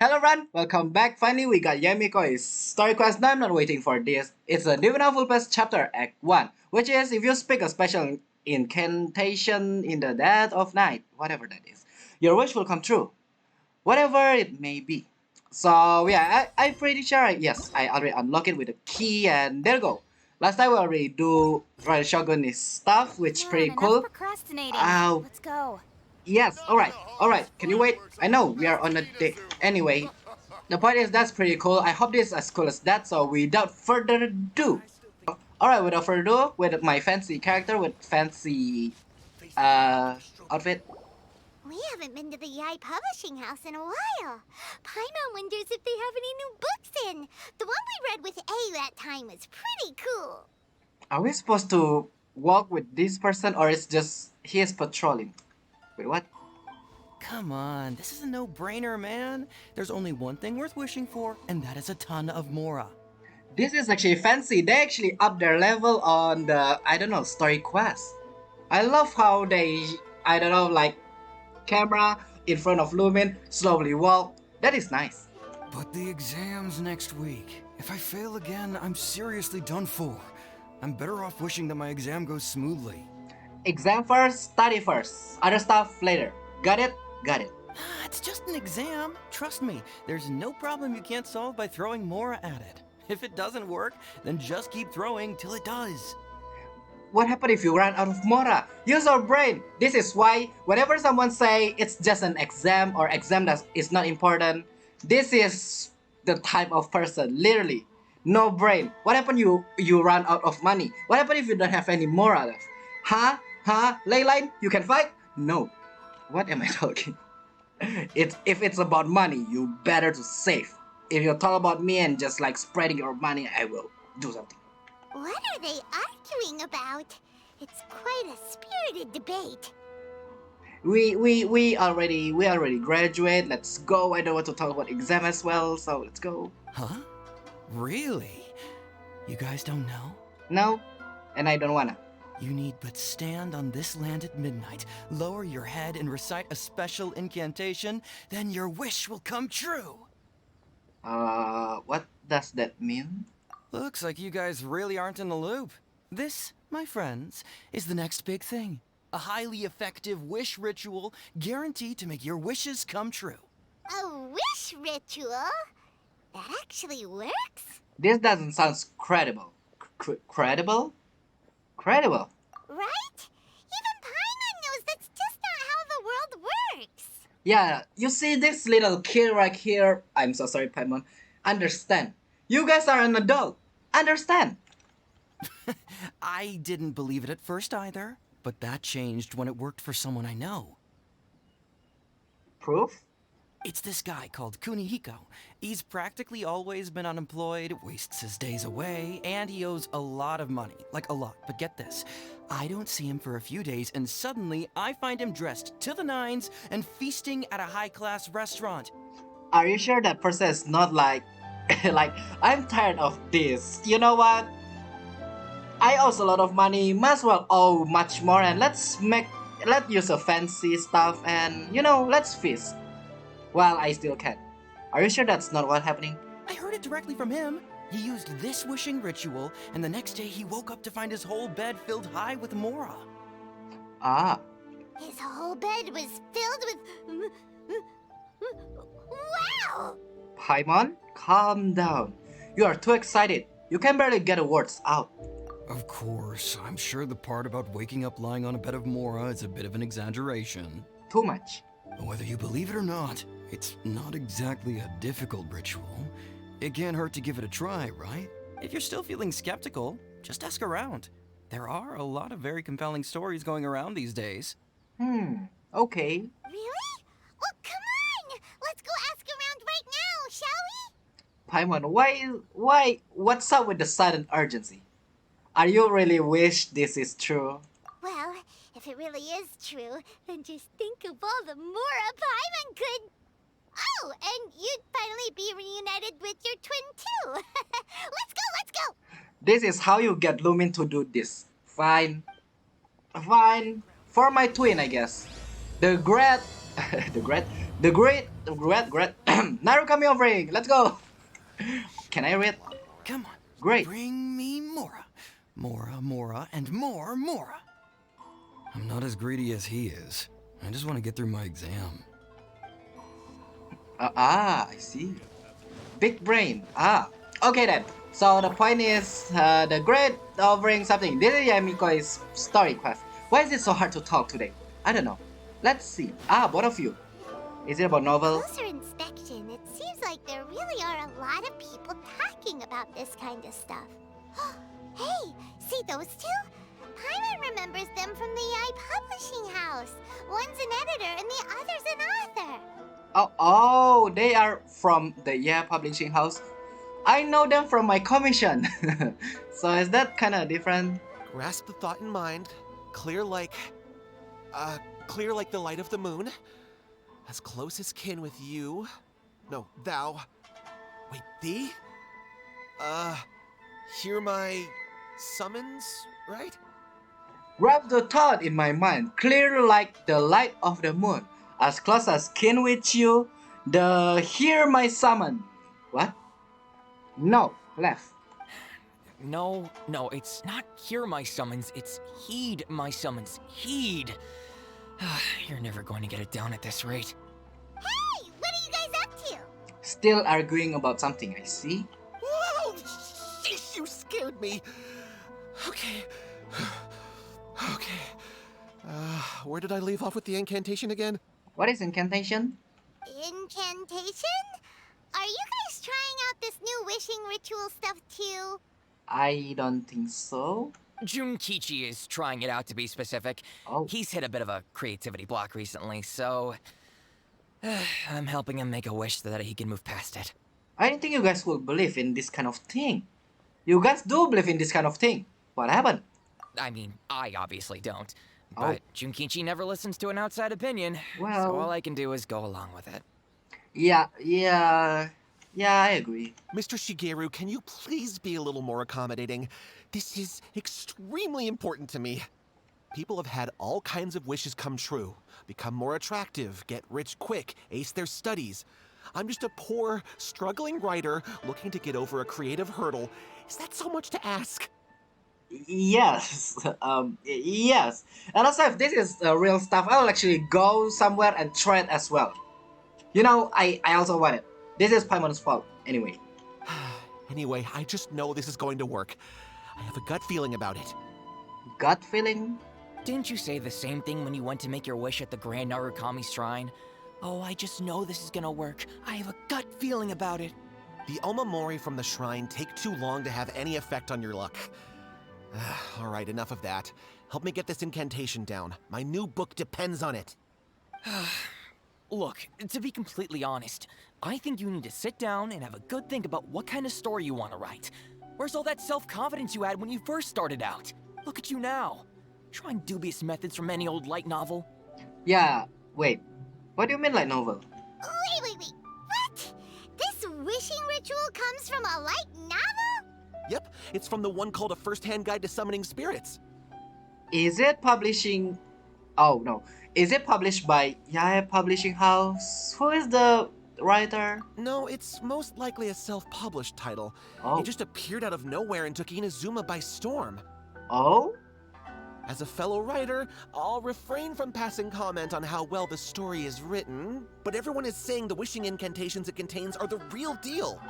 Hello everyone, welcome back. Finally, we got Yae Miko. It's story quest. Now I'm not waiting for this. It's a Divina Vulpes chapter Act 1, which is if you speak a special incantation in the dead of night, whatever that is, your wish will come true, whatever it may be. So yeah, I'm pretty sure. Yes, I already unlocked it with a key, and there you go. Last time we already do Royal Shogun's stuff, which Come on, pretty enough cool. procrastinating. Uh, Let's go. yes, alright, alright. Can you wait? I know we are on a day. Anyway, the point is that's pretty cool. I hope this is as cool as that. So without further ado, alright, without further ado, with my fancy character with fancy outfit. We haven't been to the Yae Publishing House in a while. Paimon wonders if they have any new books in. The one we read with A that time was pretty cool. Are we supposed to walk with this person, or is just he is patrolling? Wait, what? Come on, this is a no-brainer, man. There's only one thing worth wishing for, and that is a ton of Mora. This is actually fancy. They actually up their level on the story quest. I love how they like camera in front of Lumen, slowly walk. That is nice. But the exam's next week. If I fail again, I'm seriously done for. I'm better off wishing that my exam goes smoothly. Exam first, study first. Other stuff later. Got it? Got it. It's just an exam. Trust me, there's no problem you can't solve by throwing Mora at it. If it doesn't work, then just keep throwing till it does. What happens if you run out of Mora? Use your brain. This is why whenever someone say it's just an exam or exam that is not important, this is the type of person, literally. No brain. What happens you run out of money? What happens if you don't have any Mora left? Huh? Leyline, you can fight? No. What am I talking? If it's about money, you better to save. If you talk about me and just like spreading your money, I will do something. What are they arguing about? It's quite a spirited debate. We already graduate. Let's go. I don't want to talk about exam as well, so let's go. Huh? Really? You guys don't know? No, and I don't wanna. You need but stand on this land at midnight, lower your head and recite a special incantation, then your wish will come true. What does that mean? Looks like you guys really aren't in the loop. This, my friends, is the next big thing. A highly effective wish ritual guaranteed to make your wishes come true. A wish ritual? That actually works? This doesn't sound credible. Credible? Credible. Right? Even Paimon knows that's just not how the world works. Yeah, you see this little kid right here. I'm so sorry, Paimon. Understand. You guys are an adult. Understand. I didn't believe it at first either, but that changed when it worked for someone I know. Proof? It's this guy called Kunihiko. He's practically always been unemployed, wastes his days away, and he owes a lot of money. Like a lot. But get this, I don't see him for a few days, and suddenly I find him dressed to the nines and feasting at a high-class restaurant. Are you sure that person is not like like I'm tired of this? You know what? I owe a lot of money, might as well owe much more, and let's use a fancy stuff and let's feast. Well, I still can. Are you sure that's not what's happening? I heard it directly from him. He used this wishing ritual, and the next day he woke up to find his whole bed filled high with Mora. Ah. His whole bed was filled with... Wow! Paimon, calm down. You are too excited. You can barely get the words out. Of course, I'm sure the part about waking up lying on a bed of Mora is a bit of an exaggeration. Too much. Whether you believe it or not, it's not exactly a difficult ritual. It can't hurt to give it a try, right? If you're still feeling skeptical, just ask around. There are a lot of very compelling stories going around these days. Okay. Really? Well, come on! Let's go ask around right now, shall we? Paimon, what's up with the sudden urgency? Are you really wish this is true? Well, if it really is true, then just think of all the Mora Paimon could... Oh, and you'd finally be reunited with your twin too. Let's go! This is how you get Lumin to do this. Fine. For my twin, I guess. The great The great Narukami offering. Let's go. Can I read? Come on. Great. Bring me Mora. Mora, and more Mora. I'm not as greedy as he is. I just want to get through my exam. I see. Big brain. Okay then. So the point is, the great offering something. This is Yae Miko's story quest. Why is it so hard to talk today? I don't know. Let's see. Both of you. Is it about novel? Closer inspection, it seems like there really are a lot of people talking about this kind of stuff. Hey, see those two? Paimon remembers them from the Yae Publishing House. One's an editor and the other's an author. Oh, they are from the Yae Publishing House. I know them from my commission. So is that kind of different? Grasp the thought in mind. Clear like the light of the moon. As close as kin with you. No, thou. Wait, thee? Hear my summons, right? Grab the thought in my mind, clear like the light of the moon, as close as kin with you, the hear my summon. What? No, left. No, it's not hear my summons, it's heed my summons. Heed. You're never going to get it down at this rate. Hey, what are you guys up to? Still arguing about something, I see. Whoa! Sheesh, you scared me. Okay. Where did I leave off with the incantation again? What is incantation? Incantation? Are you guys trying out this new wishing ritual stuff too? I don't think so. Junkichi is trying it out, to be specific. Oh. He's hit a bit of a creativity block recently, so I'm helping him make a wish so that he can move past it. I didn't think you guys would believe in this kind of thing. You guys do believe in this kind of thing. What happened? I mean, I obviously don't. Oh. But Junkichi never listens to an outside opinion, Well- so all I can do is go along with it. Yeah, I agree. Mr. Shigeru, can you please be a little more accommodating? This is extremely important to me. People have had all kinds of wishes come true. Become more attractive, get rich quick, ace their studies. I'm just a poor, struggling writer looking to get over a creative hurdle. Is that so much to ask? Yes, yes. And also, if this is real stuff, I'll actually go somewhere and try it as well. You know, I also want it. This is Paimon's fault, anyway. Anyway, I just know this is going to work. I have a gut feeling about it. Gut feeling? Didn't you say the same thing when you went to make your wish at the Grand Narukami Shrine? Oh, I just know this is gonna work. I have a gut feeling about it. The Omamori from the shrine take too long to have any effect on your luck. Alright, enough of that. Help me get this incantation down. My new book depends on it. Look, to be completely honest, I think you need to sit down and have a good think about what kind of story you want to write. Where's all that self-confidence you had when you first started out? Look at you now. Trying dubious methods from any old light novel. Yeah, wait. What do you mean light novel? Wait. What? This wishing ritual comes from a light novel? Yep, it's from the one called A First-Hand Guide to Summoning Spirits. Is it publishing... Oh, no. Is it published by Yae Publishing House? Who is the writer? No, it's most likely a self-published title. Oh. It just appeared out of nowhere and took Inazuma by storm. Oh? As a fellow writer, I'll refrain from passing comment on how well the story is written, but everyone is saying the wishing incantations it contains are the real deal.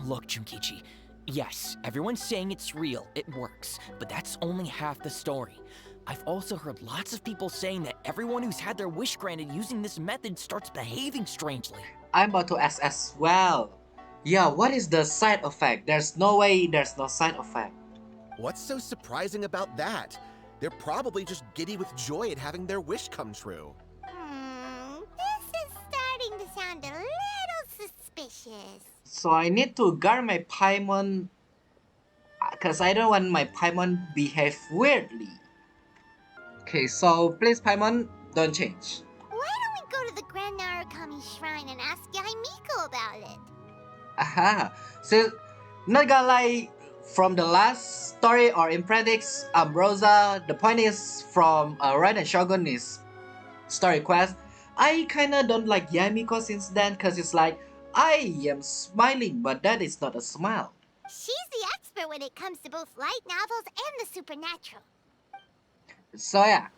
Look, Junkichi. Yes, everyone's saying it's real, it works, but that's only half the story. I've also heard lots of people saying that everyone who's had their wish granted using this method starts behaving strangely. I'm about to ask as well. Yeah, what is the side effect? There's no way there's no side effect. What's so surprising about that? They're probably just giddy with joy at having their wish come true. This is starting to sound a little suspicious. So I need to guard my Paimon, because I don't want my Paimon behave weirdly. Okay, so please Paimon, don't change. Why don't we go to the Grand Narukami Shrine and ask Yae Miko about it? Aha, so not gonna lie, from the last story or in Predicts, Ambrosia, the point is from Raiden Shogun is story quest. I kinda don't like Yae Miko since then, cause it's like, I am smiling, but that is not a smile. She's the expert when it comes to both light novels and the supernatural. So yeah,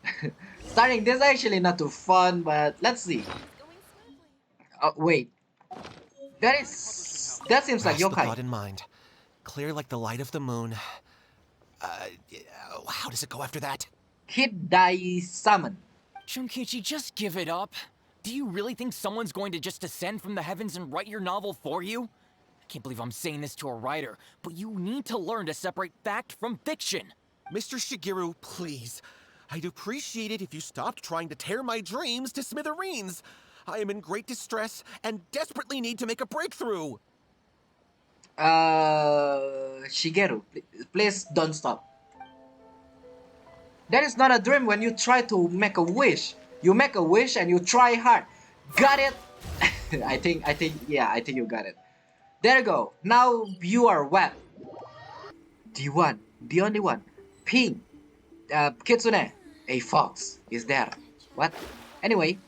starting this actually not too fun, but let's see. Oh wait, that seems like Grasp the yokai. thought in mind. Clear like the light of the moon. Uh, how does it go after that? Hit die summon. Shunkichi, just give it up. Do you really think someone's going to just descend from the heavens and write your novel for you? I can't believe I'm saying this to a writer, but you need to learn to separate fact from fiction. Mr. Shigeru, please. I'd appreciate it if you stopped trying to tear my dreams to smithereens. I am in great distress and desperately need to make a breakthrough. Shigeru, please don't stop. That is not a dream when you try to make a wish. You make a wish and you try hard. Got it? I think you got it. There you go. Now you are wet. The one, the only one. Pink. Kitsune. A fox is there. What? Anyway.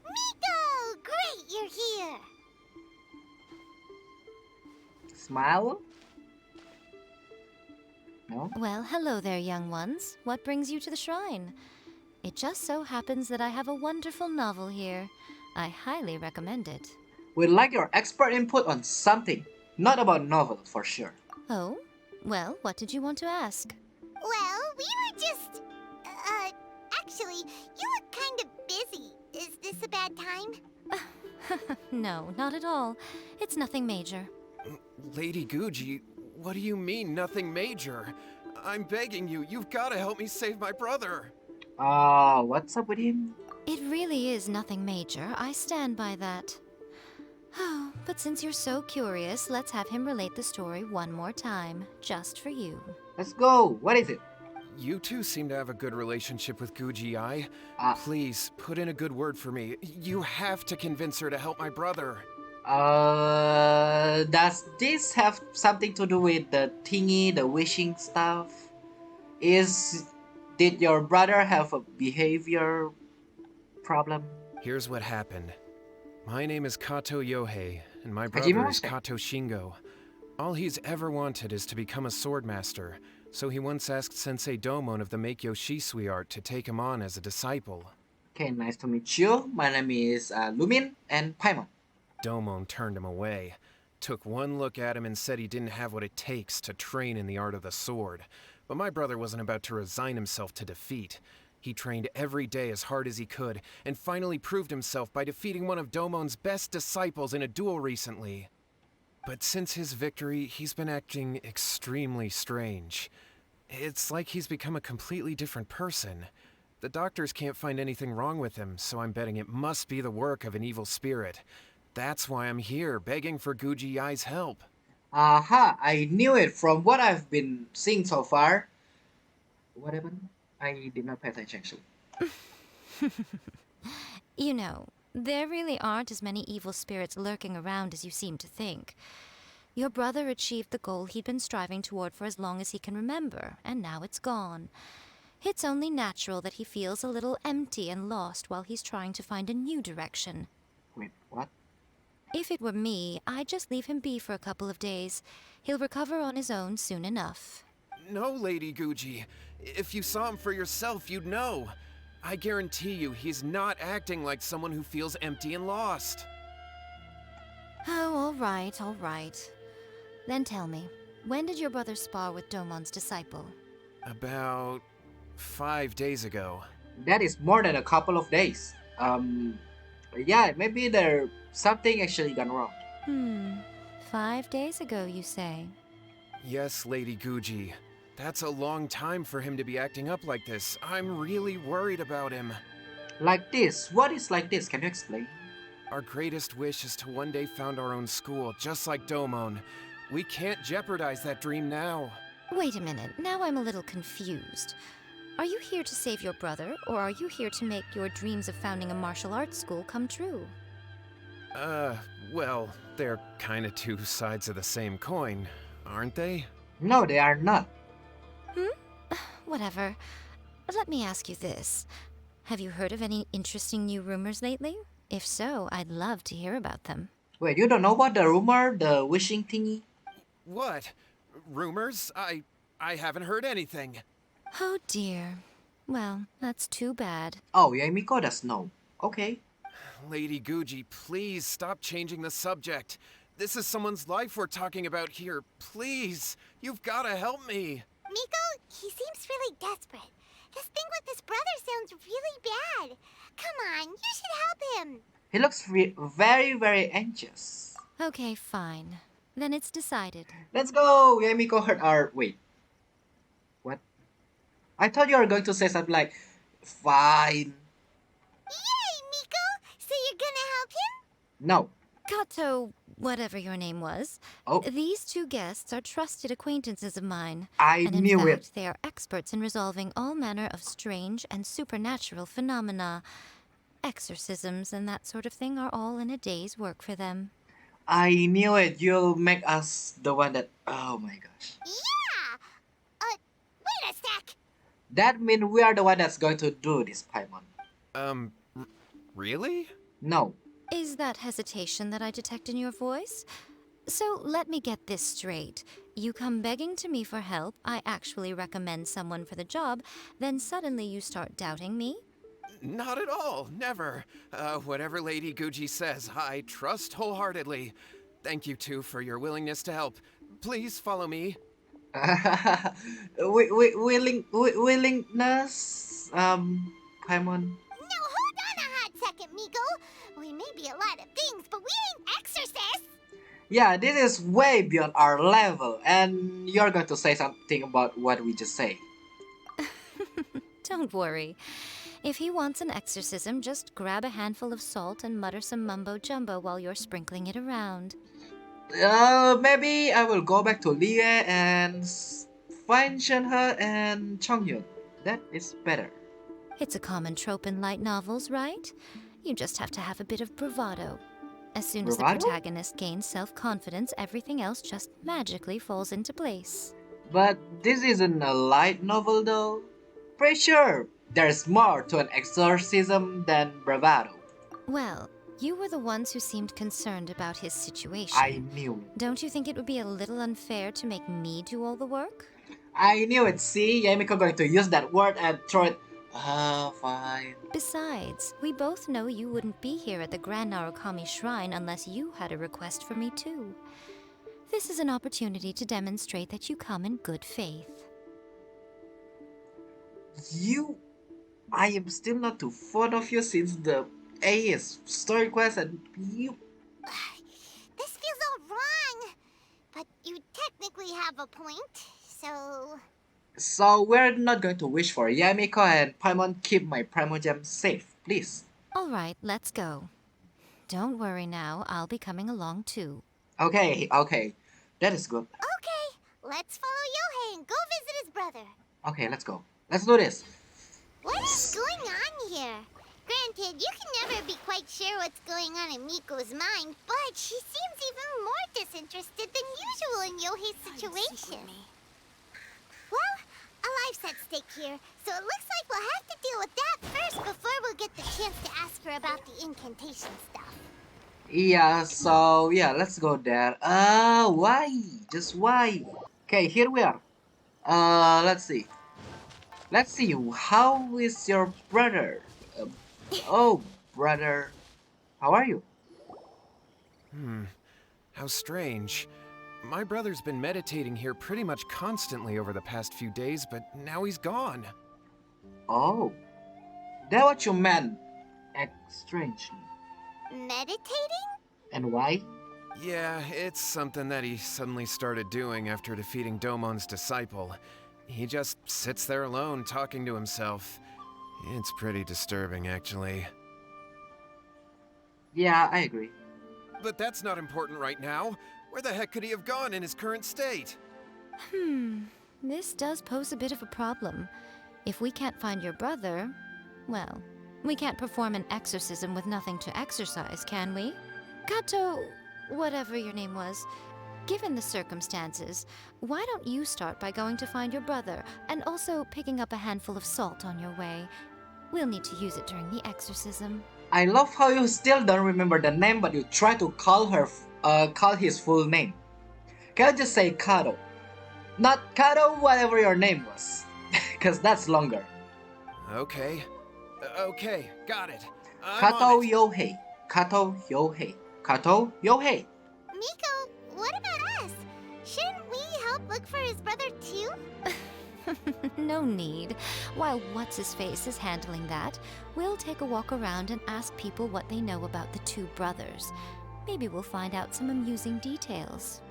Miko! Great, you're here! Smile? No? Well, hello there, young ones. What brings you to the shrine? It just so happens that I have a wonderful novel here. I highly recommend it. We'd like your expert input on something. Not about novel, for sure. Oh? Well, what did you want to ask? Well, we were just... actually, you look kind of busy. Is this a bad time? No, not at all. It's nothing major. Lady Guji, what do you mean, nothing major? I'm begging you, you've got to help me save my brother. What's up with him? It really is nothing major. I stand by that. Oh, but since you're so curious, let's have him relate the story one more time, just for you. Let's go. What is it? You two seem to have a good relationship with Guji Ai. Please, put in a good word for me. You have to convince her to help my brother. Does this have something to do with the thingy, the wishing stuff? Did your brother have a behavior problem? Here's what happened. My name is Kato Yohei, and my Hajime brother is Mashita. Kato Shingo. All he's ever wanted is to become a swordmaster, so he once asked Sensei Domon of the Meikyo Shisui art to take him on as a disciple. Okay, nice to meet you. My name is Lumin and Paimon. Domon turned him away, took one look at him and said he didn't have what it takes to train in the art of the sword. But my brother wasn't about to resign himself to defeat. He trained every day as hard as he could, and finally proved himself by defeating one of Domon's best disciples in a duel recently. But since his victory, he's been acting extremely strange. It's like he's become a completely different person. The doctors can't find anything wrong with him, so I'm betting it must be the work of an evil spirit. That's why I'm here, begging for Guji Ai's help. Aha, I knew it from what I've been seeing so far. What happened? I did not pay attention actually. You know, there really aren't as many evil spirits lurking around as you seem to think. Your brother achieved the goal he'd been striving toward for as long as he can remember, and now it's gone. It's only natural that he feels a little empty and lost while he's trying to find a new direction. Wait, what? If it were me, I'd just leave him be for a couple of days. He'll recover on his own soon enough. No, Lady Guji. If you saw him for yourself, you'd know. I guarantee you, he's not acting like someone who feels empty and lost. Oh, all right. Then tell me, when did your brother spar with Domon's disciple? About 5 days ago. That is more than a couple of days. Yeah, maybe there something actually gone wrong. 5 days ago, you say? Yes, Lady Guji. That's a long time for him to be acting up like this. I'm really worried about him. Like this? What is like this? Can you explain? Our greatest wish is to one day found our own school, just like Domon. We can't jeopardize that dream now. Wait a minute, now I'm a little confused. Are you here to save your brother, or are you here to make your dreams of founding a martial arts school come true? Well, they're kinda two sides of the same coin, aren't they? No, they are not. whatever. Let me ask you this. Have you heard of any interesting new rumors lately? If so, I'd love to hear about them. Wait, you don't know about the rumor, the wishing thingy? What? Rumors? I haven't heard anything. Oh dear. Well, that's too bad. Oh, Yae Miko does know. Okay. Lady Guji, please stop changing the subject. This is someone's life we're talking about here. Please, you've got to help me. Miko, he seems really desperate. This thing with his brother sounds really bad. Come on, you should help him. He looks very, very anxious. Okay, fine. Then it's decided. Let's go! Yae Miko heard our... Wait. What? I thought you were going to say something like, fine. Yay, Miko! So you're gonna help him? No. Kato, whatever your name was, Oh. these two guests are trusted acquaintances of mine. I and in knew fact, it. they are experts in resolving all manner of strange and supernatural phenomena. Exorcisms and that sort of thing are all in a day's work for them. I knew it. You'll make us the one that... Oh my gosh. Yeah! Wait a sec! That means we are the one that's going to do this, Paimon. Really? No. Is that hesitation that I detect in your voice? So let me get this straight. You come begging to me for help, I actually recommend someone for the job, then suddenly you start doubting me? Not at all. Never. Whatever Lady Guji says, I trust wholeheartedly. Thank you two for your willingness to help. Please follow me. Willingness, Paimon. No, hold on a hot second, Miko. We may be a lot of things, but we ain't exorcists. Yeah, this is way beyond our level, and you're going to say something about what we just say. Don't worry. If he wants an exorcism, just grab a handful of salt and mutter some mumbo-jumbo while you're sprinkling it around. Maybe I will go back to Lie and find Shenhe and Chonghyun. That is better. It's a common trope in light novels, right? You just have to have a bit of bravado. As soon as the Bravado? protagonist gains self-confidence, everything else just magically falls into place. But this isn't a light novel though. Pretty sure there's more to an exorcism than bravado. Well, you were the ones who seemed concerned about his situation. I knew it. Don't you think it would be a little unfair to make me do all the work? I knew it. See, Yae Miko going to use that word and throw it. Fine. Besides, we both know you wouldn't be here at the Grand Narukami Shrine unless you had a request for me too. This is an opportunity to demonstrate that you come in good faith. I am still not too fond of you since the A is story quest and you... This feels all wrong. But you technically have a point, so... So we're not going to wish for Yae Miko and Paimon keep my Primogem safe, please. Alright, let's go. Don't worry now, I'll be coming along too. Okay. That is good. Okay, let's follow Yohei and go visit his brother. Okay, let's go. Let's do this. What is going on here? Granted, you can never be quite sure what's going on in Miko's mind, but she seems even more disinterested than usual in Yohei's situation. Well, a life's at stake here, so it looks like we'll have to deal with that first before we'll get the chance to ask her about the incantation stuff. Yeah, so yeah, let's go there. Why? Just why? Okay, here we are. Let's see. How is your brother? Brother. How are you? How strange. My brother's been meditating here pretty much constantly over the past few days, but now he's gone. Oh. That's what you meant. Act strangely. Meditating? And why? Yeah, it's something that he suddenly started doing after defeating Domon's disciple. He just sits there alone, talking to himself. It's pretty disturbing, actually. Yeah, I agree. But that's not important right now. Where the heck could he have gone in his current state? This does pose a bit of a problem. If we can't find your brother, well, we can't perform an exorcism with nothing to exorcise, can we? Kato, whatever your name was, Given the circumstances, why don't you start by going to find your brother and also picking up a handful of salt on your way? We'll need to use it during the exorcism. I love how you still don't remember the name, but you try to call his full name. Can I just say Kato? Not Kato, whatever your name was, because that's longer. Okay. Okay, got it. I'm Kato on it. Yohei. Kato Yohei. Kato Yohei. Miko, what about us? Shouldn't we help look for his brother too? No need. While What's-His-Face is handling that, we'll take a walk around and ask people what they know about the two brothers. Maybe we'll find out some amusing details.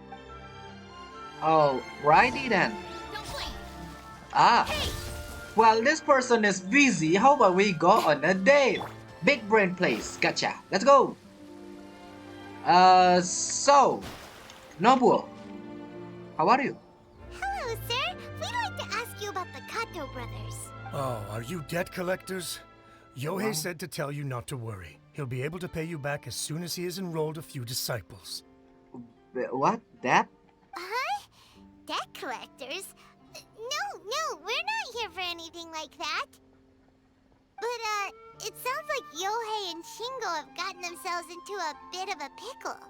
Oh, righty then. Don't blink. Ah. Well, this person is busy. How about we go on a date? Big brain place. Gotcha. Let's go. So, Nobuo, how are you? Hello, sir. We'd like to ask you about the Kato brothers. Oh, are you debt collectors? Yohei said to tell you not to worry. He'll be able to pay you back as soon as he has enrolled a few disciples. What? That? Huh? Debt collectors? No, we're not here for anything like that. But, it sounds like Yohei and Shingo have gotten themselves into a bit of a pickle.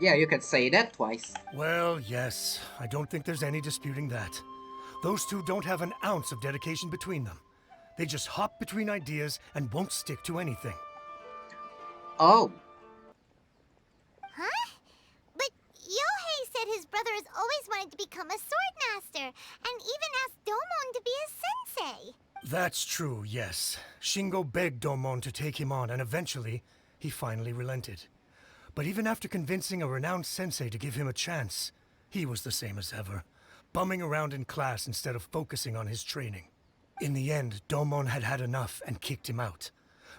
Yeah, you can say that twice. Well, yes. I don't think there's any disputing that. Those two don't have an ounce of dedication between them. They just hop between ideas and won't stick to anything. Oh, Huh? But Yohei said his brother has always wanted to become a sword master, and even asked Domon to be his sensei. That's true, yes. Shingo begged Domon to take him on, and eventually, he finally relented. But even after convincing a renowned sensei to give him a chance, he was the same as ever, bumming around in class instead of focusing on his training. In the end, Domon had had enough and kicked him out.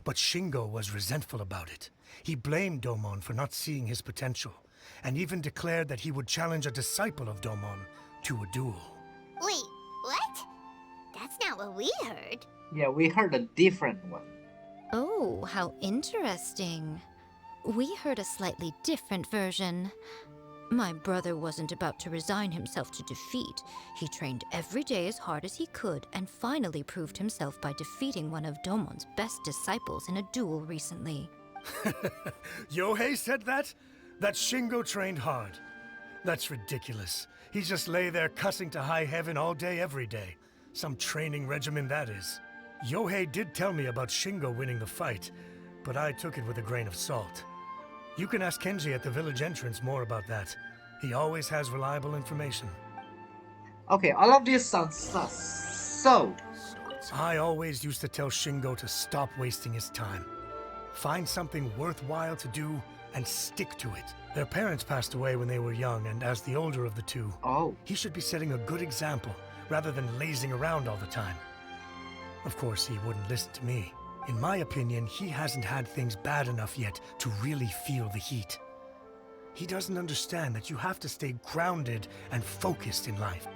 But Shingo was resentful about it. He blamed Domon for not seeing his potential, and even declared that he would challenge a disciple of Domon to a duel. Wait, what? That's not what we heard. yeah, we heard a different one. Oh, how interesting. We heard a slightly different version. My brother wasn't about to resign himself to defeat. He trained every day as hard as he could and finally proved himself by defeating one of Domon's best disciples in a duel recently. Yohei said that? That Shingo trained hard. That's ridiculous. He just lay there cussing to high heaven all day, every day. Some training regimen, that is. Yohei did tell me about Shingo winning the fight, but I took it with a grain of salt. You can ask Kenji at the village entrance more about that. He always has reliable information. Okay, all of this sounds sus. So, I always used to tell Shingo to stop wasting his time. Find something worthwhile to do and stick to it. Their parents passed away when they were young, and as the older of the two, oh, he should be setting a good example rather than lazing around all the time. Of course, he wouldn't listen to me. In my opinion, he hasn't had things bad enough yet to really feel the heat. He doesn't understand that you have to stay grounded and focused in life.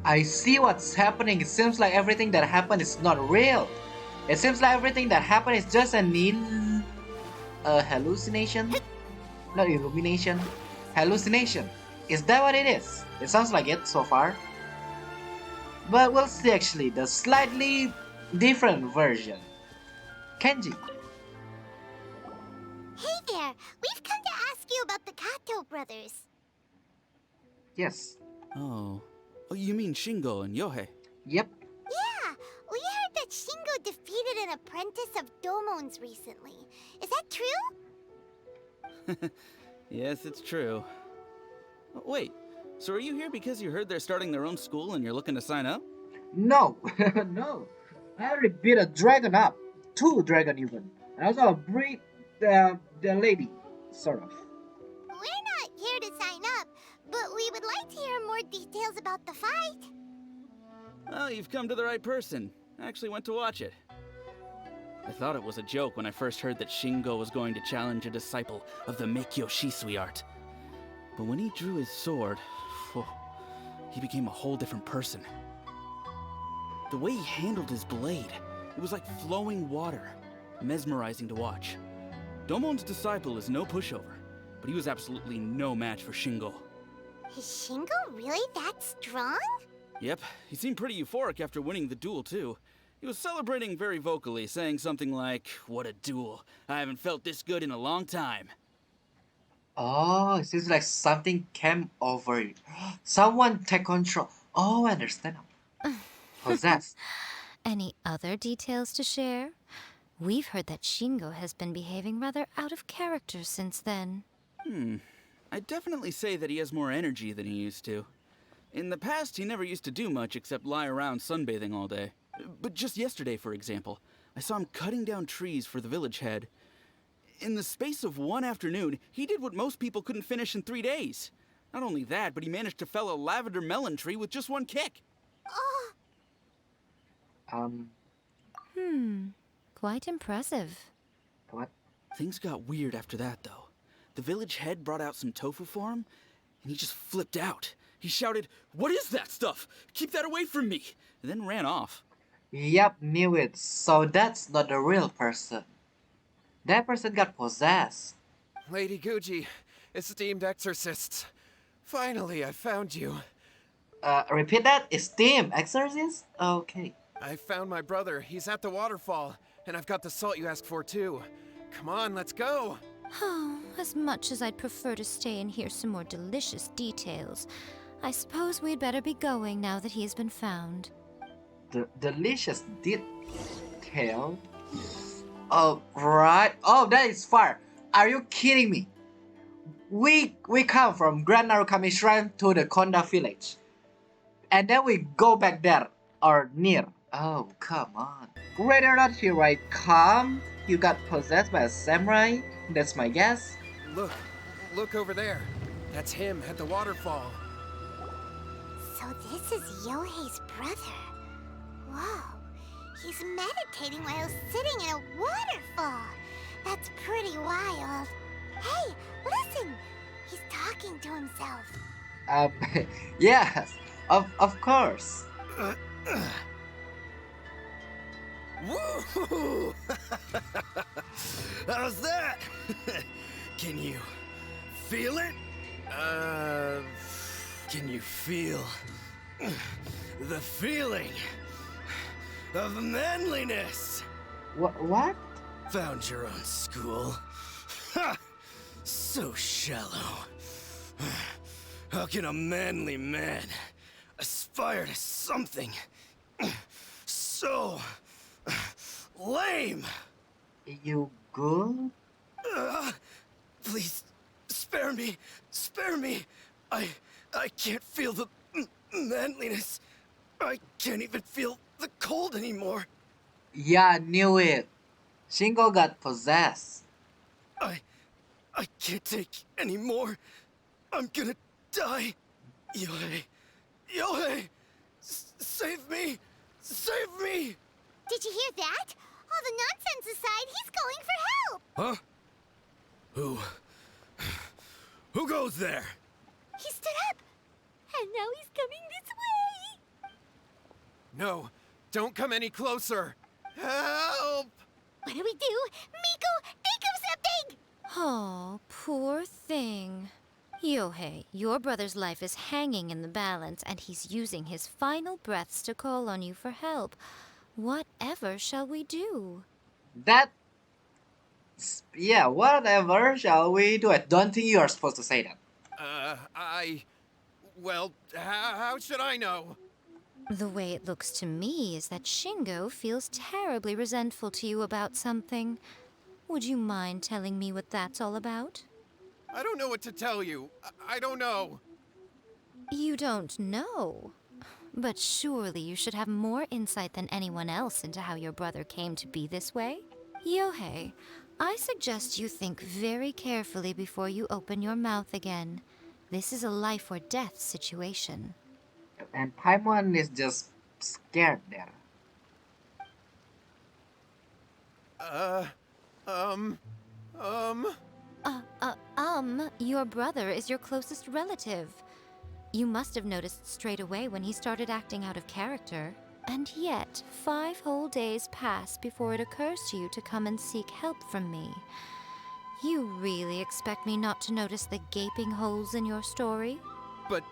I see what's happening. It seems like everything that happened is not real. It seems like everything that happened is just a hallucination? Not illumination. Hallucination. Is that what it is? It sounds like it so far. But we'll see actually, the slightly different version. Kenji. Hey there, we've come to ask you about the Kato brothers. Yes. Oh, you mean Shingo and Yohei? Yep. Yeah, we heard that Shingo defeated an apprentice of Domon's recently. Is that true? Yes, it's true. Wait, so are you here because you heard they're starting their own school and you're looking to sign up? No. No. I already beat a dragon up. 2 dragon even. And also breed the lady. Sort of. We're not here to sign up, but we would like to hear more details about the fight. Oh, you've come to the right person. I actually went to watch it. I thought it was a joke when I first heard that Shingo was going to challenge a disciple of the Meikyo Shisui art. But when he drew his sword, he became a whole different person. The way he handled his blade, it was like flowing water, mesmerizing to watch. Domon's disciple is no pushover, but he was absolutely no match for Shingo. Is Shingo really that strong? Yep, he seemed pretty euphoric after winning the duel, too. He was celebrating very vocally, saying something like, "What a duel. I haven't felt this good in a long time." Oh, it seems like something came over you. Someone take control. Oh, I understand now. Possessed. Any other details to share? We've heard that Shingo has been behaving rather out of character since then. I'd definitely say that he has more energy than he used to. In the past, he never used to do much except lie around sunbathing all day. But just yesterday, for example, I saw him cutting down trees for the village head. In the space of one afternoon, he did what most people couldn't finish in 3 days. Not only that, but he managed to fell a lavender melon tree with just one kick. Oh, Quite impressive. What? Things got weird after that, though. The village head brought out some tofu for him, and he just flipped out. He shouted, "What is that stuff? Keep that away from me!" and then ran off. Yep, knew it. So that's not the real person. That person got possessed. Lady Guji, esteemed exorcists. Finally, I found you. Repeat that? Esteem exorcist? Okay. I found my brother. He's at the waterfall. And I've got the salt you asked for, too. Come on, let's go. Oh, as much as I'd prefer to stay and hear some more delicious details, I suppose we'd better be going now that he's been found. The delicious detail? Oh, right. Oh, that is far. Are you kidding me? We come from Grand Narukami Shrine to the Konda village. And then we go back there, or near. Oh, come on. Whether or not here I come, you got possessed by a samurai? That's my guess. Look over there. That's him at the waterfall. so this is Yohei's brother. Whoa, he's meditating while sitting in a waterfall. That's pretty wild. Hey, listen! He's talking to himself. Yes, of course. Woo! How's that? Can you feel it? Can you feel the feeling of manliness? What? Found your own school? Ha! So shallow. How can a manly man aspire to something so lame? You good? Please, spare me. Spare me. I can't feel the manliness. I can't even feel the cold anymore. Yeah, I knew it. Shingo got possessed. I can't take any more. I'm gonna die. Yohei. Yohei! Save me! Save me! Did you hear that? All the nonsense aside, he's going for help! Huh? Who goes there? He stood up, and now he's coming this way! No, don't come any closer. Help! What do we do? Miko, think of something! Oh, poor thing. Yohei, your brother's life is hanging in the balance, and he's using his final breaths to call on you for help. Whatever shall we do? Yeah, whatever shall we do? I don't think you are supposed to say that. Well, how should I know? The way it looks to me is that Shingo feels terribly resentful to you about something. Would you mind telling me what that's all about? I don't know what to tell you. I don't know. You don't know? But surely you should have more insight than anyone else into how your brother came to be this way? Yohei, I suggest you think very carefully before you open your mouth again. This is a life or death situation. And Paimon is just scared there. Your brother is your closest relative. You must have noticed straight away when he started acting out of character. And yet, 5 whole days pass before it occurs to you to come and seek help from me. You really expect me not to notice the gaping holes in your story? But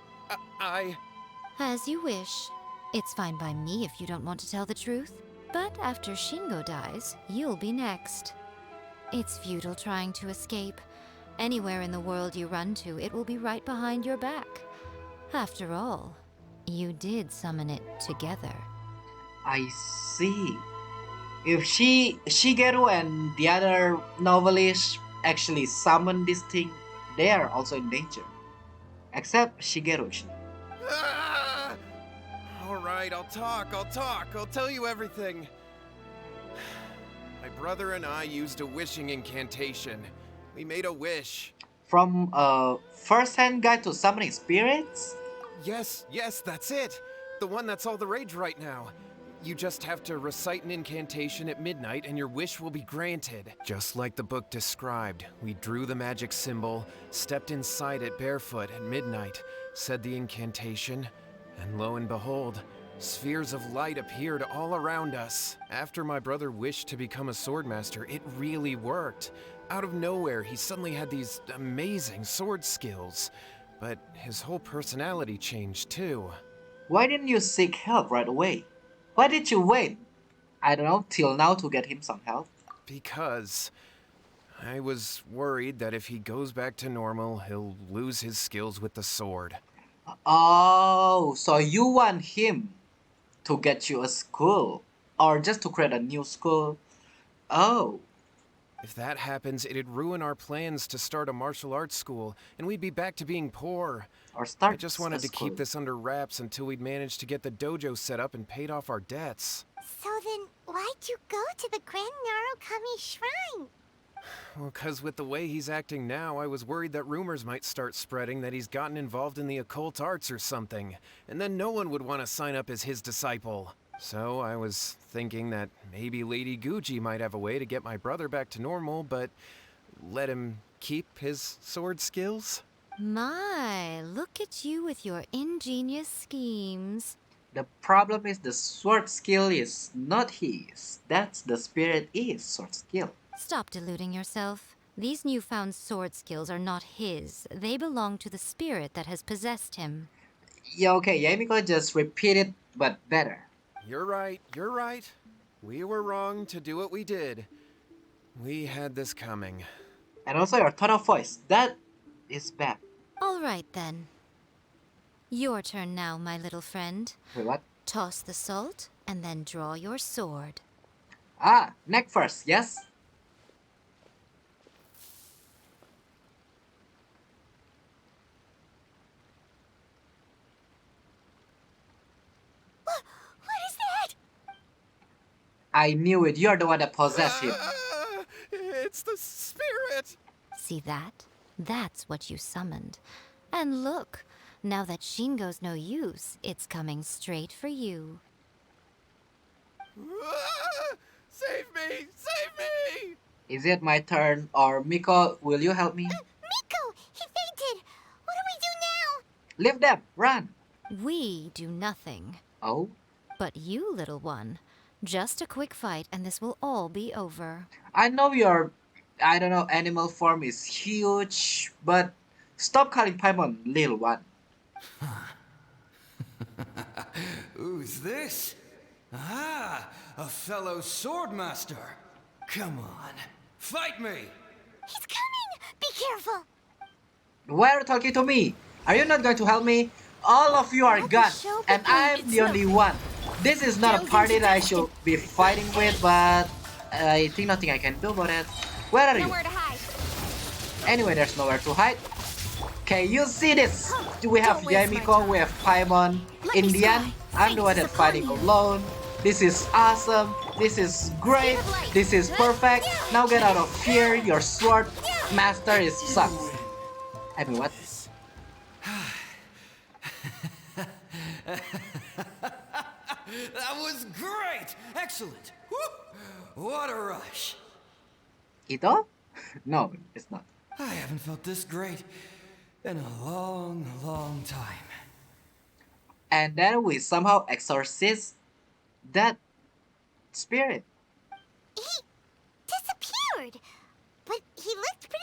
I... As you wish. It's fine by me if you don't want to tell the truth. But after Shingo dies, you'll be next. It's futile trying to escape. Anywhere in the world you run to, it will be right behind your back. After all, you did summon it together. I see. If Shigeru and the other novelists actually summon this thing, they are also in danger. Except Shigeru. Ah! All right, I'll talk. I'll tell you everything. My brother and I used a wishing incantation. We made a wish. From a first-hand guide to summoning spirits? Yes, that's it. The one that's all the rage right now. You just have to recite an incantation at midnight and your wish will be granted. Just like the book described, we drew the magic symbol, stepped inside it barefoot at midnight, said the incantation, and lo and behold, spheres of light appeared all around us. After my brother wished to become a swordmaster, it really worked. Out of nowhere, he suddenly had these amazing sword skills. But his whole personality changed too. Why didn't you seek help right away? Why did you wait, I don't know, till now to get him some help? Because I was worried that if he goes back to normal, he'll lose his skills with the sword. Oh, so you want him to get you a school? Or just to create a new school? Oh. If that happens, it'd ruin our plans to start a martial arts school, and we'd be back to being poor. Or start I just wanted to keep this under wraps until we'd managed to get the dojo set up and paid off our debts. So then, why'd you go to the Grand Narukami Shrine? Well, 'cause with the way he's acting now, I was worried that rumors might start spreading that he's gotten involved in the occult arts or something, and then no one would want to sign up as his disciple. So I was thinking that maybe Lady Guji might have a way to get my brother back to normal, but let him keep his sword skills? My, look at you with your ingenious schemes. The problem is the sword skill is not his. That's the spirit is sword skill. Stop deluding yourself. These newfound sword skills are not his. They belong to the spirit that has possessed him. Yeah, okay, Yae Miko just repeat it, but better. You're right. We were wrong to do what we did. We had this coming. And also your tone of voice, that is bad. All right, then. Your turn now, my little friend. Wait, what? Toss the salt, and then draw your sword. Ah, neck first, yes? What is that? I knew it, you're the one that possessed him. It's the spirit! See that? That's what you summoned. And look, now that Shingo's no use, it's coming straight for you. Save me! Save me! Is it my turn, or Miko, will you help me? Miko! He fainted! What do we do now? Leave them, run! We do nothing. Oh? But you, little one, just a quick fight and this will all be over. I know your, I don't know, animal form is huge, but stop calling Paimon little one. Who's this? Ah, a fellow swordmaster. Come on, fight me! He's coming! Be careful! Why are you talking to me? Are you not going to help me? All of you are gone, and I'm the only one. This is not a party that I should be fighting with, but I think nothing I can do about it. Where are you? Nowhere to hide. Anyway, there's nowhere to hide. Okay, you see this? We have Yae Miko, we have Paimon. In the end, I'm the one that's fighting alone. This is awesome. This is great. This is perfect. Now get out of here. Your sword master is sucks. I mean, what? That was great! Excellent! Woo! What a rush! Ito? No, it's not. I haven't felt this great in a long, long time. And then we somehow exorcist that spirit. He disappeared! But he looked pretty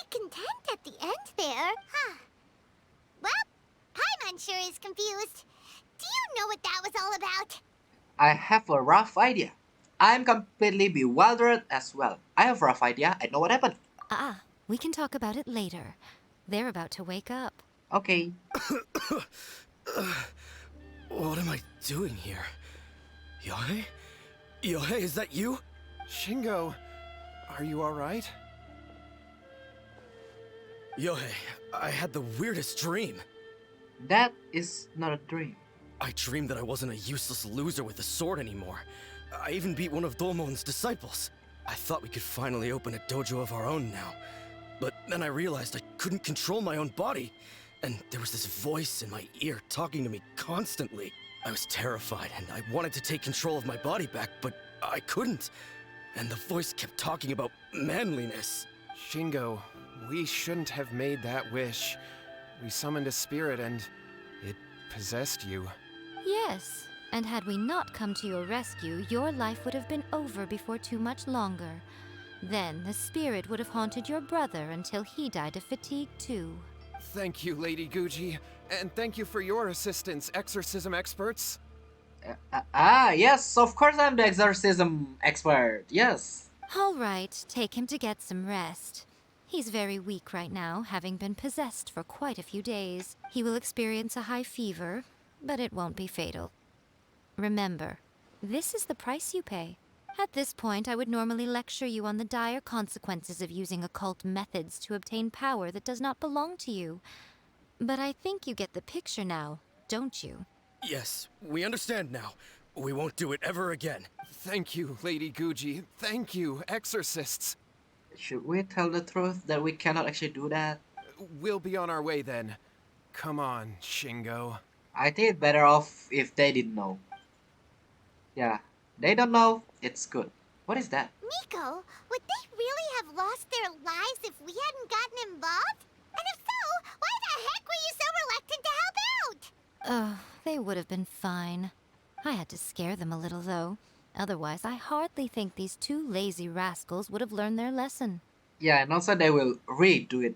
I have a rough idea. I'm completely bewildered as well. I have a rough idea. I know what happened. We can talk about it later. They're about to wake up. Okay. What am I doing here? Yae? Yae, is that you? Shingo, are you alright? Yae, I had the weirdest dream. That is not a dream. I dreamed that I wasn't a useless loser with a sword anymore. I even beat one of Domon's disciples. I thought we could finally open a dojo of our own now. But then I realized I couldn't control my own body. And there was this voice in my ear talking to me constantly. I was terrified and I wanted to take control of my body back, but I couldn't. And the voice kept talking about manliness. Shingo, we shouldn't have made that wish. We summoned a spirit and it possessed you. Yes, and had we not come to your rescue, your life would have been over before too much longer. Then the spirit would have haunted your brother until he died of fatigue too. Thank you, Lady Guji, and thank you for your assistance, exorcism experts. Yes, of course I'm the exorcism expert. Yes. All right, take him to get some rest. He's very weak right now, having been possessed for quite a few days. He will experience a high fever, but it won't be fatal. Remember, this is the price you pay. At this point, I would normally lecture you on the dire consequences of using occult methods to obtain power that does not belong to you. But I think you get the picture now, don't you? Yes, we understand now. We won't do it ever again. Thank you, Lady Guji. Thank you, exorcists. Should we tell the truth that we cannot actually do that? We'll be on our way then. Come on, Shingo. I think it's better off if they didn't know. Yeah, they don't know. It's good. What is that? Miko, would they really have lost their lives if we hadn't gotten involved? And if so, why the heck were you so reluctant to help out? Oh, they would have been fine. I had to scare them a little, though. Otherwise, I hardly think these two lazy rascals would have learned their lesson. Yeah, and also they will redo it.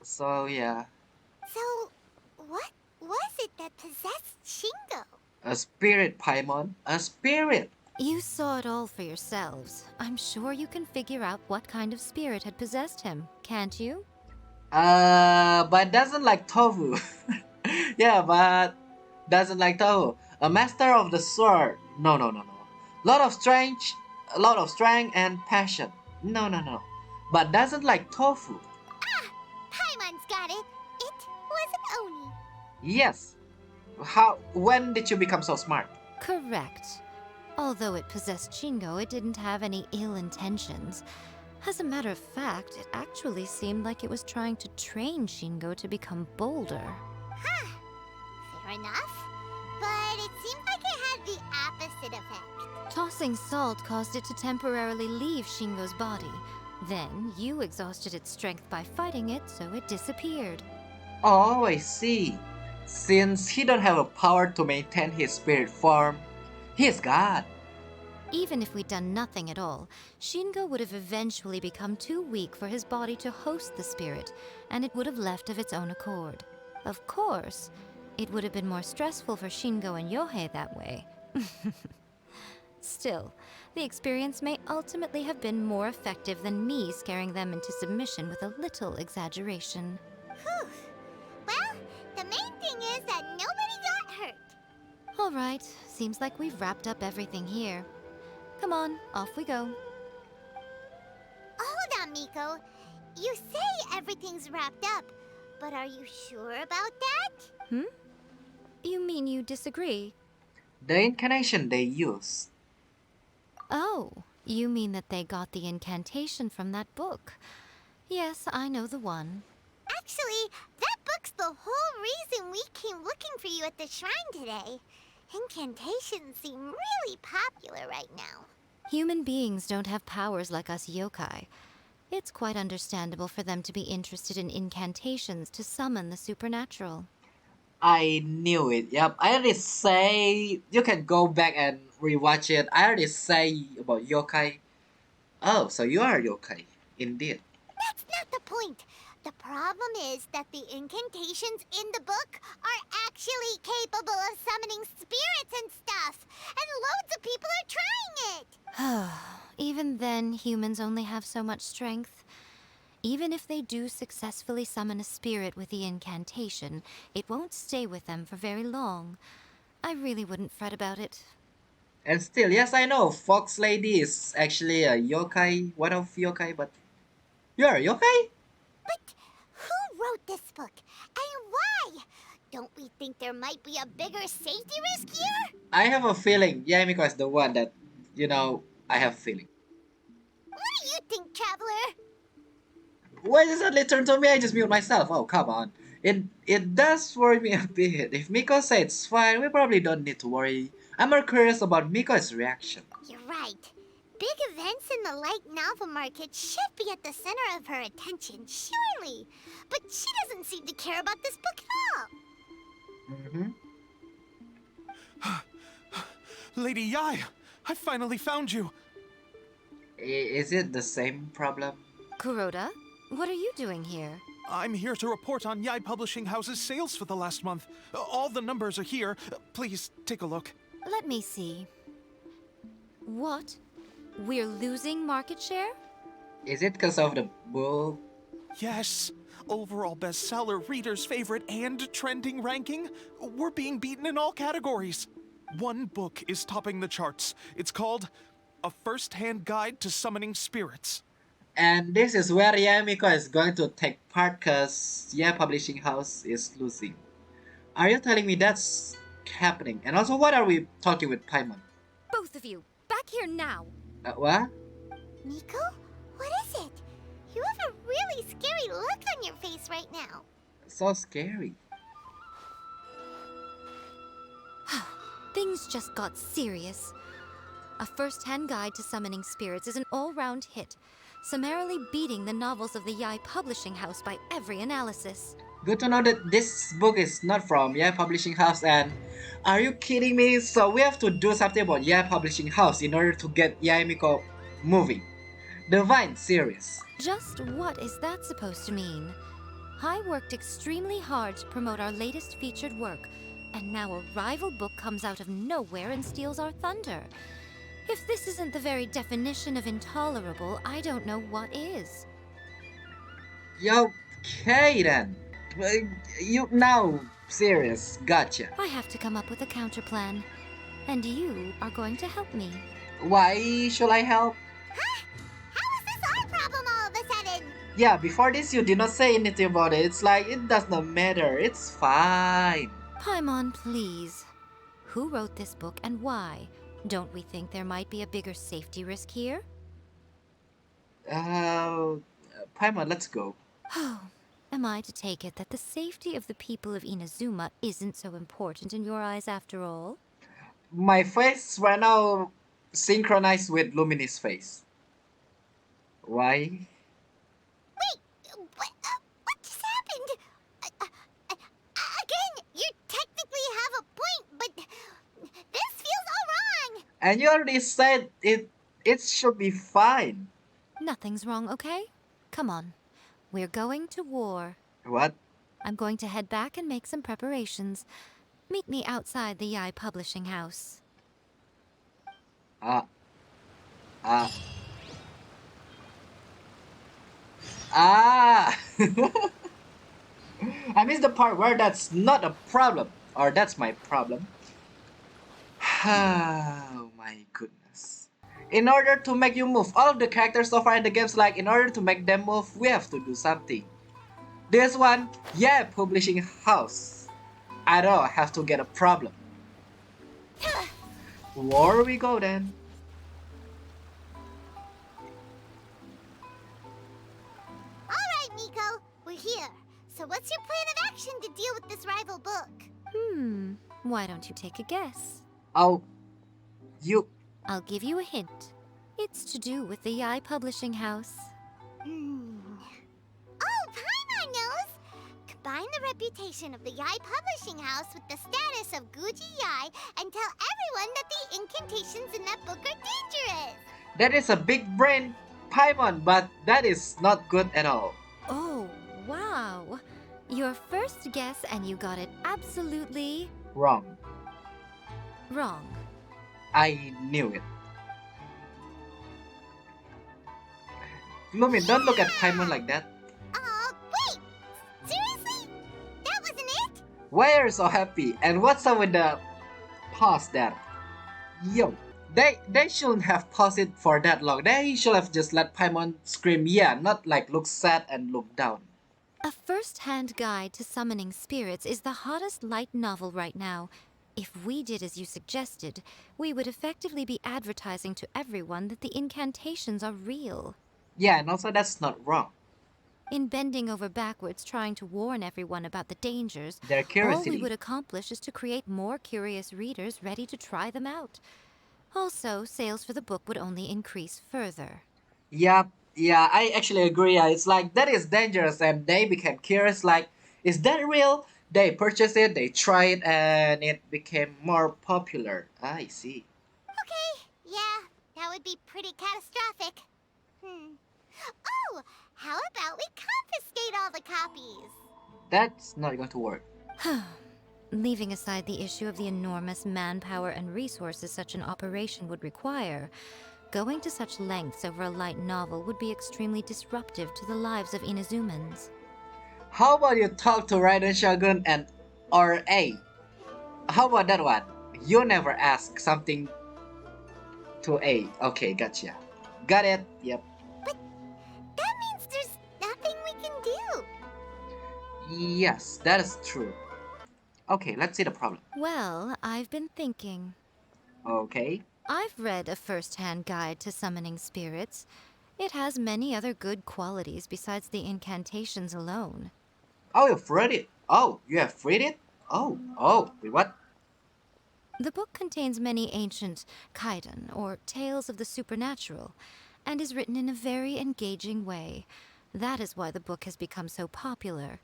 So, yeah. So, what was it that possessed Shingo? A spirit, Paimon. A spirit. You saw it all for yourselves. I'm sure you can figure out what kind of spirit had possessed him, can't you? But doesn't like tofu. Yeah, but doesn't like tofu. A master of the sword. No. Lot of strength and passion. No. But doesn't like tofu. Paimon's got it. It was an Oni. Yes. When did you become so smart? Correct. Although it possessed Shingo, it didn't have any ill intentions. As a matter of fact, it actually seemed like it was trying to train Shingo to become bolder. Huh. Fair enough. But it seemed like it had the opposite effect. Tossing salt caused it to temporarily leave Shingo's body. Then, you exhausted its strength by fighting it, so it disappeared. Oh, I see. Since he don't have a power to maintain his spirit form, he is God. Even if we'd done nothing at all, Shingo would have eventually become too weak for his body to host the spirit, and it would have left of its own accord. Of course, it would have been more stressful for Shingo and Yohei that way. Still, the experience may ultimately have been more effective than me scaring them into submission with a little exaggeration. Whew. Well, the main thing is that nobody got hurt. All right, seems like we've wrapped up everything here. Come on, off we go. Hold on, Miko. You say everything's wrapped up, but are you sure about that? You mean you disagree? The incarnation they use. Oh, you mean that they got the incantation from that book. Yes, I know the one. Actually, that book's the whole reason we came looking for you at the shrine today. Incantations seem really popular right now. Human beings don't have powers like us yokai. It's quite understandable for them to be interested in incantations to summon the supernatural. I knew it. Yep, I already say you can go back and rewatch it. I already say about yokai. Oh, so you are yokai, indeed. That's not the point. The problem is that the incantations in the book are actually capable of summoning spirits and stuff, and loads of people are trying it. Even then, humans only have so much strength. Even if they do successfully summon a spirit with the incantation, it won't stay with them for very long. I really wouldn't fret about it. And still, yes, I know Fox Lady is actually a yokai, one of yokai, but you're a yokai? But who wrote this book, and why? Don't we think there might be a bigger safety risk here? I have a feeling Yae Miko is the one that, I have a feeling. What do you think, Traveler? Why does it suddenly turn to me? I just mute myself. Oh, come on. It does worry me a bit. If Miko says it's fine, we probably don't need to worry. I'm more curious about Miko's reaction. You're right. Big events in the light novel market should be at the center of her attention, surely. But she doesn't seem to care about this book at all. Lady Yae, I finally found you. Is it the same problem? Kuroda, what are you doing here? I'm here to report on Yae Publishing House's sales for the last month. All the numbers are here. Please take a look. Let me see. What? We're losing market share? Is it because of the book? Yes. Overall bestseller, readers' favorite, and trending ranking. We're being beaten in all categories. One book is topping the charts. It's called A First-Hand Guide to Summoning Spirits. And this is where Yae Miko is going to take part because Yae Publishing House is losing. Are you telling me that's happening? And also, what are we talking with Paimon? Both of you, back here now. What? Miko? What is it? You have a really scary look on your face right now. So scary. Things just got serious. A first-hand guide to summoning spirits is an all-round hit, summarily beating the novels of the Yae Publishing House by every analysis. Good to know that this book is not from Yae Publishing House, and are you kidding me? So we have to do something about Yae Publishing House in order to get Yae Miko moving. The Vine series. Just what is that supposed to mean? I worked extremely hard to promote our latest featured work, and now a rival book comes out of nowhere and steals our thunder. If this isn't the very definition of intolerable, I don't know what is. Okay then. You now serious. Gotcha. I have to come up with a counterplan, and you are going to help me. Why should I help? Huh? How is this our problem all of a sudden? Yeah, before this you did not say anything about it. It's like it does not matter. It's fine. Paimon, please. Who wrote this book and why? Don't we think there might be a bigger safety risk here? Paimon, let's go. Oh, am I to take it that the safety of the people of Inazuma isn't so important in your eyes after all? My face right now synchronized with Luminis' face. Why? Wait, what just happened? Again, you technically have a point, but this feels all wrong. And you already said it should be fine. Nothing's wrong, okay? Come on. We're going to war. What? I'm going to head back and make some preparations. Meet me outside the Yae Publishing House. Ah. I missed the part where that's not a problem. Or that's my problem. Oh my goodness. In order to make you move, all of the characters so far in the games, like in order to make them move, we have to do something. This one, Yae Publishing House. I don't have to get a problem. War we go then. Alright, Miko, we're here. So what's your plan of action to deal with this rival book? Why don't you take a guess? Oh, I'll give you a hint. It's to do with the Yae Publishing House. Oh, Paimon knows! Combine the reputation of the Yae Publishing House with the status of Guji Yae and tell everyone that the incantations in that book are dangerous! that is a big brain Paimon, but that is not good at all. Oh, wow. Your first guess and you got it absolutely Wrong. wrong. I knew it. Lumin, don't look at Paimon like that. Wait! Seriously? That wasn't it? Why are you so happy? And what's up with the pause there? Yo, they shouldn't have paused it for that long. They should have just let Paimon scream yeah, not like look sad and look down. A first-hand guide to summoning spirits is the hottest light novel right now. If we did as you suggested, we would effectively be advertising to everyone that the incantations are real. Yeah, and also that's not wrong. In bending over backwards trying to warn everyone about the dangers, Their all we curiosity. would accomplish is to create more curious readers ready to try them out. Also, sales for the book would only increase further. Yeah, I actually agree. Yeah, it's like that is dangerous, and they became curious. Like, is that real? They purchased it, they tried, and it became more popular. I see. Okay, yeah, that would be pretty catastrophic. Oh, how about we confiscate all the copies? That's not going to work. Leaving aside the issue of the enormous manpower and resources such an operation would require, going to such lengths over a light novel would be extremely disruptive to the lives of Inazumans. How about you talk to Raiden Shogun and or A? How about that one? You never ask something to A. Okay, gotcha. Got it. Yep. But that means there's nothing we can do. Yes, that is true. Okay, let's see the problem. Well, I've been thinking. Okay. I've read a first-hand guide to summoning spirits. It has many other good qualities besides the incantations alone. Oh, you've read it. Oh, you have read it? Oh, wait, what? The book contains many ancient kaidan, or tales of the supernatural, and is written in a very engaging way. That is why the book has become so popular.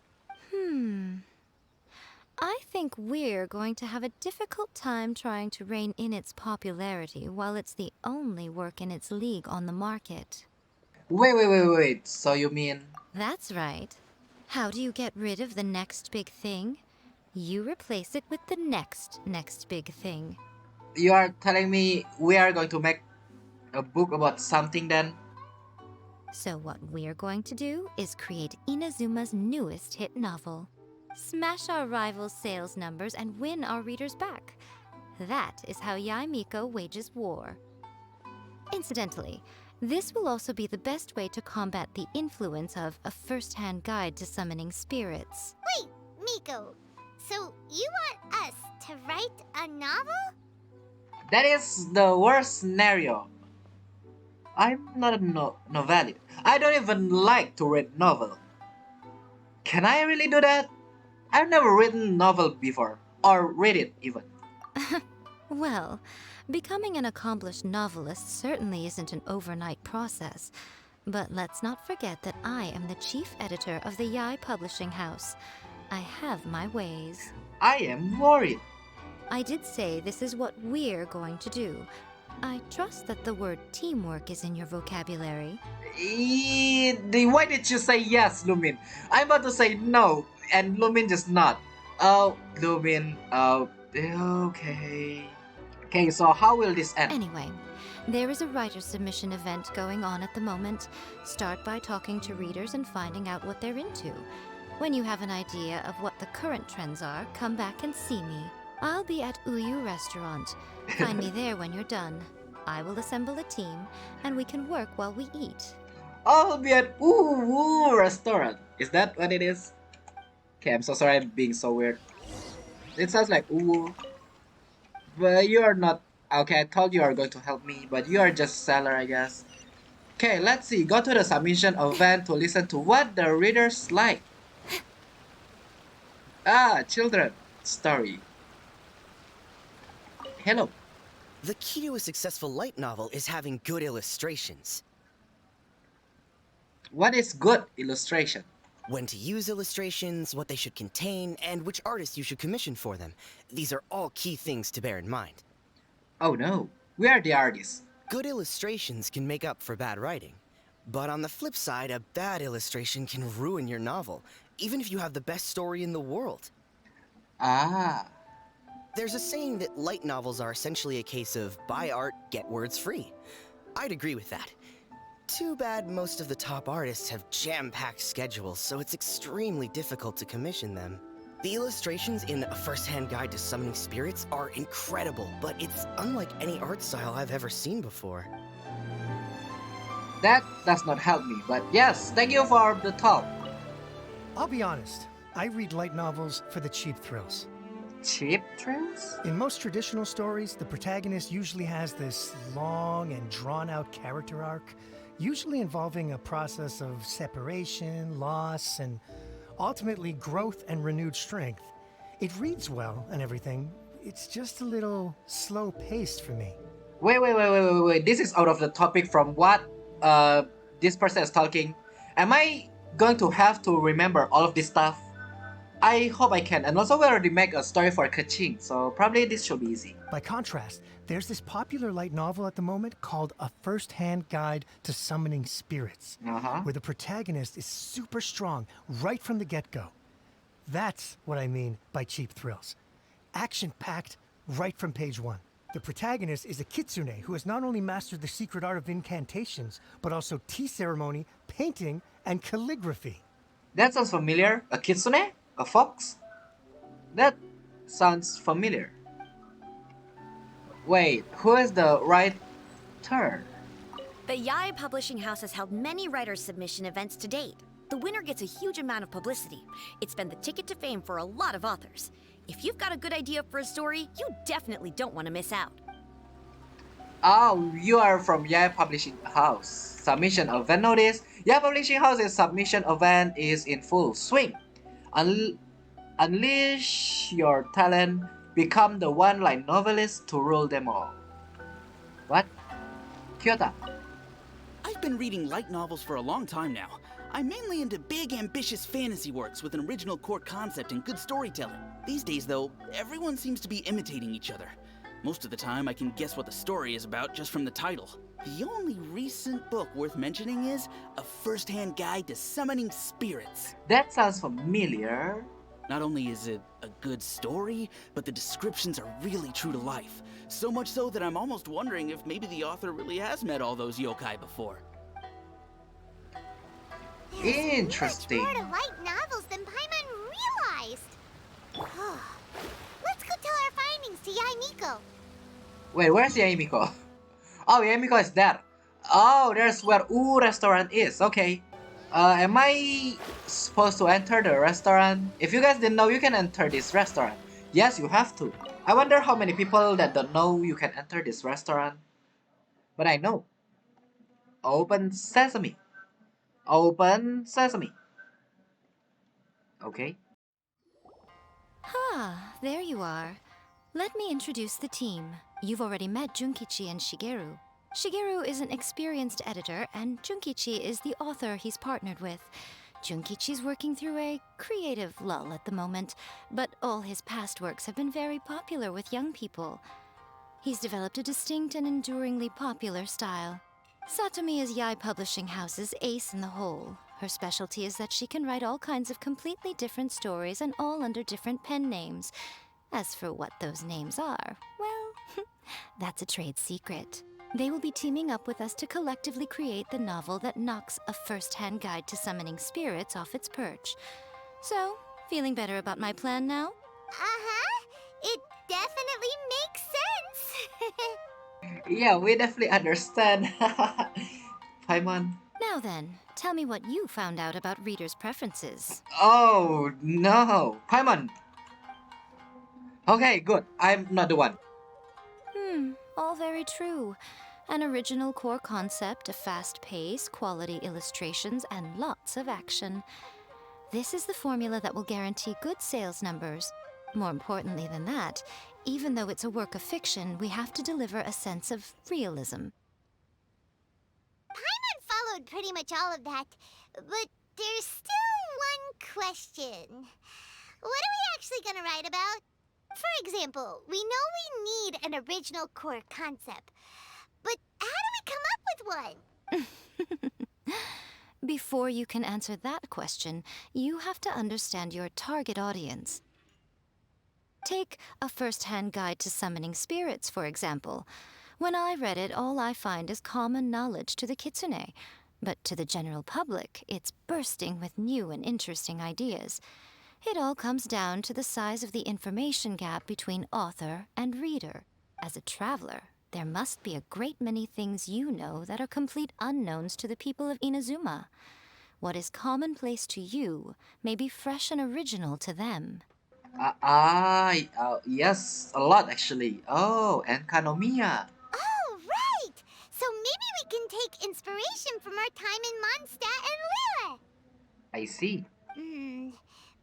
I think we're going to have a difficult time trying to rein in its popularity while it's the only work in its league on the market. Wait. So you mean... That's right. How do you get rid of the next big thing? You replace it with the next big thing. You are telling me we are going to make a book about something then? So what we're going to do is create Inazuma's newest hit novel. Smash our rivals' sales numbers and win our readers back. That is how Yae Miko wages war. Incidentally, this will also be the best way to combat the influence of a first-hand guide to summoning spirits. Wait, Miko. So you want us to write a novel? That is the worst scenario. I'm not a novelist. I don't even like to read novel. Can I really do that? I've never written a novel before, or read it even. Well, becoming an accomplished novelist certainly isn't an overnight process. But let's not forget that I am the chief editor of the Yae Publishing House. I have my ways. I am worried. I did say this is what we're going to do. I trust that the word teamwork is in your vocabulary. Why did you say yes, Lumin? I'm about to say no, and Lumin just not. Oh, Lumin, okay. Okay, so how will this end? Anyway, there is a writer submission event going on at the moment. Start by talking to readers and finding out what they're into. When you have an idea of what the current trends are, come back and see me. I'll be at Uyu Restaurant. Find me there when you're done. I will assemble a team, and we can work while we eat. I'll be at Uwu Restaurant. Is that what it is? Okay, I'm so sorry I'm being so weird. It sounds like Uwu. But you are not... Okay, I thought you are going to help me, but you are just seller, I guess. Okay, let's see. Go to the submission event to listen to what the readers like. Children. Story. Hello. The key to a successful light novel is having good illustrations. What is good illustration? When to use illustrations, what they should contain, and which artist you should commission for them. These are all key things to bear in mind. Oh no, we are the artists. Good illustrations can make up for bad writing. But on the flip side, a bad illustration can ruin your novel, even if you have the best story in the world. Ah, There's a saying that light novels are essentially a case of buy art, get words free. I'd agree with that. Too bad most of the top artists have jam-packed schedules, so it's extremely difficult to commission them. The illustrations in A First-Hand Guide to Summoning Spirits are incredible, but it's unlike any art style I've ever seen before. that does not help me, but yes, thank you for the talk. I'll be honest, I read light novels for the cheap thrills. Cheap thrills? In most traditional stories, the protagonist usually has this long and drawn-out character arc, usually involving a process of separation, loss, and ultimately growth and renewed strength. It reads well and everything, it's just a little slow-paced for me. Wait. This is out of the topic from what this person is talking. Am I going to have to remember all of this stuff? I hope I can. And also we already make a story for Kaching, so probably this should be easy. By contrast, there's this popular light novel at the moment called A First-Hand Guide to Summoning Spirits, where the protagonist is super strong right from the get-go. That's what I mean by cheap thrills. Action-packed right from page 1. The protagonist is a kitsune who has not only mastered the secret art of incantations, but also tea ceremony, painting, and calligraphy. That sounds familiar. A kitsune? A fox? That sounds familiar. Wait, who is the writer? The Yae Publishing House has held many writers' submission events to date. The winner gets a huge amount of publicity. It's been the ticket to fame for a lot of authors. If you've got a good idea for a story, you definitely don't want to miss out. Oh, you are from Yae Publishing House. Submission event notice. Yae Publishing House's submission event is in full swing. Unleash your talent. Become the one light novelist to rule them all. What? Kyoto. I've been reading light novels for a long time now. I'm mainly into big, ambitious fantasy works with an original core concept and good storytelling. These days, though, everyone seems to be imitating each other. Most of the time, I can guess what the story is about just from the title. The only recent book worth mentioning is A First-Hand Guide to Summoning Spirits. That sounds familiar. Not only is it a good story, but the descriptions are really true to life. So much so that I'm almost wondering if maybe the author really has met all those yokai before. Interesting. There's more to light novels than Paimon realized. Let's go tell our findings to Yae Miko. Wait, where's Yae Miko? Oh, Yae Miko is there. Oh, there's where restaurant is. Okay. Am I supposed to enter the restaurant? If you guys didn't know, you can enter this restaurant. Yes, you have to. I wonder how many people that don't know you can enter this restaurant. But I know. Open sesame. Open sesame. Okay. There you are. Let me introduce the team. You've already met Junkichi and Shigeru. Shigeru is an experienced editor, and Junkichi is the author he's partnered with. Junkichi's working through a creative lull at the moment, but all his past works have been very popular with young people. He's developed a distinct and enduringly popular style. Satomi is Yae Publishing House's ace in the hole. Her specialty is that she can write all kinds of completely different stories and all under different pen names. As for what those names are, well, that's a trade secret. They will be teaming up with us to collectively create the novel that knocks A First-Hand Guide to Summoning Spirits off its perch. So, feeling better about my plan now? It definitely makes sense. Yeah, we definitely understand. Paimon. Now then, tell me what you found out about readers' preferences. Oh, no. Paimon. Okay, good. I'm not the one. All very true. An original core concept, a fast pace, quality illustrations, and lots of action. This is the formula that will guarantee good sales numbers. More importantly than that, even though it's a work of fiction, we have to deliver a sense of realism. Paimon followed pretty much all of that, but there's still one question. What are we actually gonna write about? For example, we know we need an original core concept, but how do we come up with one? Before you can answer that question, you have to understand your target audience. Take a first-hand guide to summoning spirits, for example. When I read it, all I find is common knowledge to the kitsune. But to the general public, it's bursting with new and interesting ideas. It all comes down to the size of the information gap between author and reader. As a traveler, there must be a great many things you know that are complete unknowns to the people of Inazuma. What is commonplace to you may be fresh and original to them. Yes, a lot actually. Oh, and Kanomiya. Oh, right! So maybe we can take inspiration from our time in Mondstadt and Lille. I see.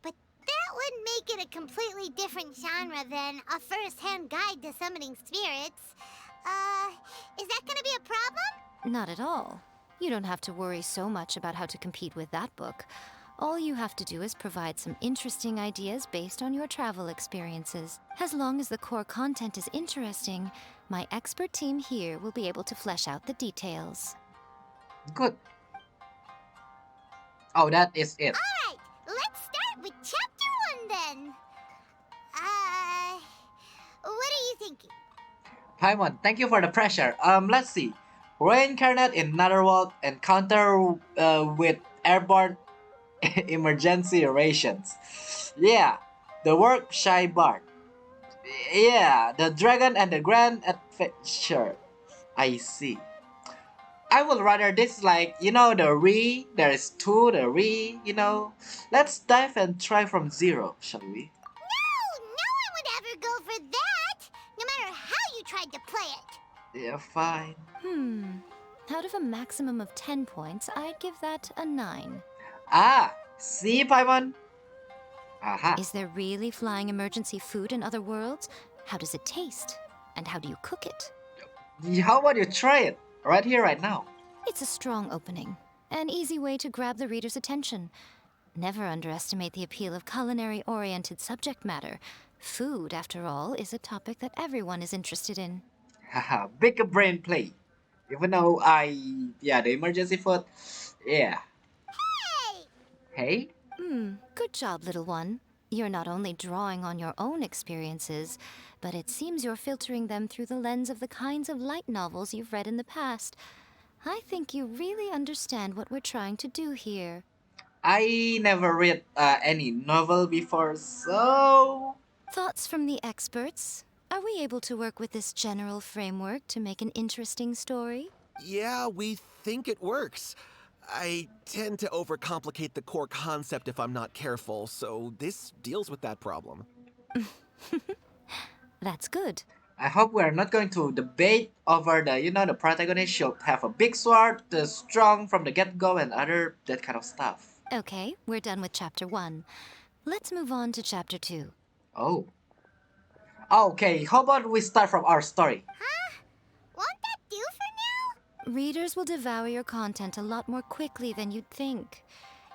But that would make it a completely different genre than a first-hand guide to summoning spirits. Is that gonna be a problem? Not at all. You don't have to worry so much about how to compete with that book. All you have to do is provide some interesting ideas based on your travel experiences. As long as the core content is interesting, my expert team here will be able to flesh out the details. Good. Oh, that is it. Alright, let's start with Chapter 1 then. What are you thinking? Paimon, thank you for the pressure. Let's see. Reincarnate in another world, encounter with airborne emergency rations. Yeah, the work Shy Bart. Yeah, the dragon and the grand adventure. I see. I would rather this like, the there is two, the Let's dive and try from zero, shall we? No one would ever go for that, no matter how you tried to play it. Yeah, fine. Out of a maximum of 10 points, I'd give that a 9. See, Paimon? Aha. Is there really flying emergency food in other worlds? How does it taste? And how do you cook it? How about you try it? Right here, right now. It's a strong opening. An easy way to grab the reader's attention. Never underestimate the appeal of culinary-oriented subject matter. Food, after all, is a topic that everyone is interested in. Haha, big brain play. Even though the emergency food, yeah. Hey? Good job, little one. You're not only drawing on your own experiences, but it seems you're filtering them through the lens of the kinds of light novels you've read in the past. I think you really understand what we're trying to do here. I never read any novel before, so... Thoughts from the experts? Are we able to work with this general framework to make an interesting story? Yeah, we think it works. I tend to overcomplicate the core concept if I'm not careful, so this deals with that problem. That's good. I hope we're not going to debate over the protagonist should have a big sword, the strong from the get-go and that kind of stuff. Okay, we're done with Chapter 1. Let's move on to Chapter 2. Oh. Okay, how about we start from our story? Won't that do for now? Readers will devour your content a lot more quickly than you'd think.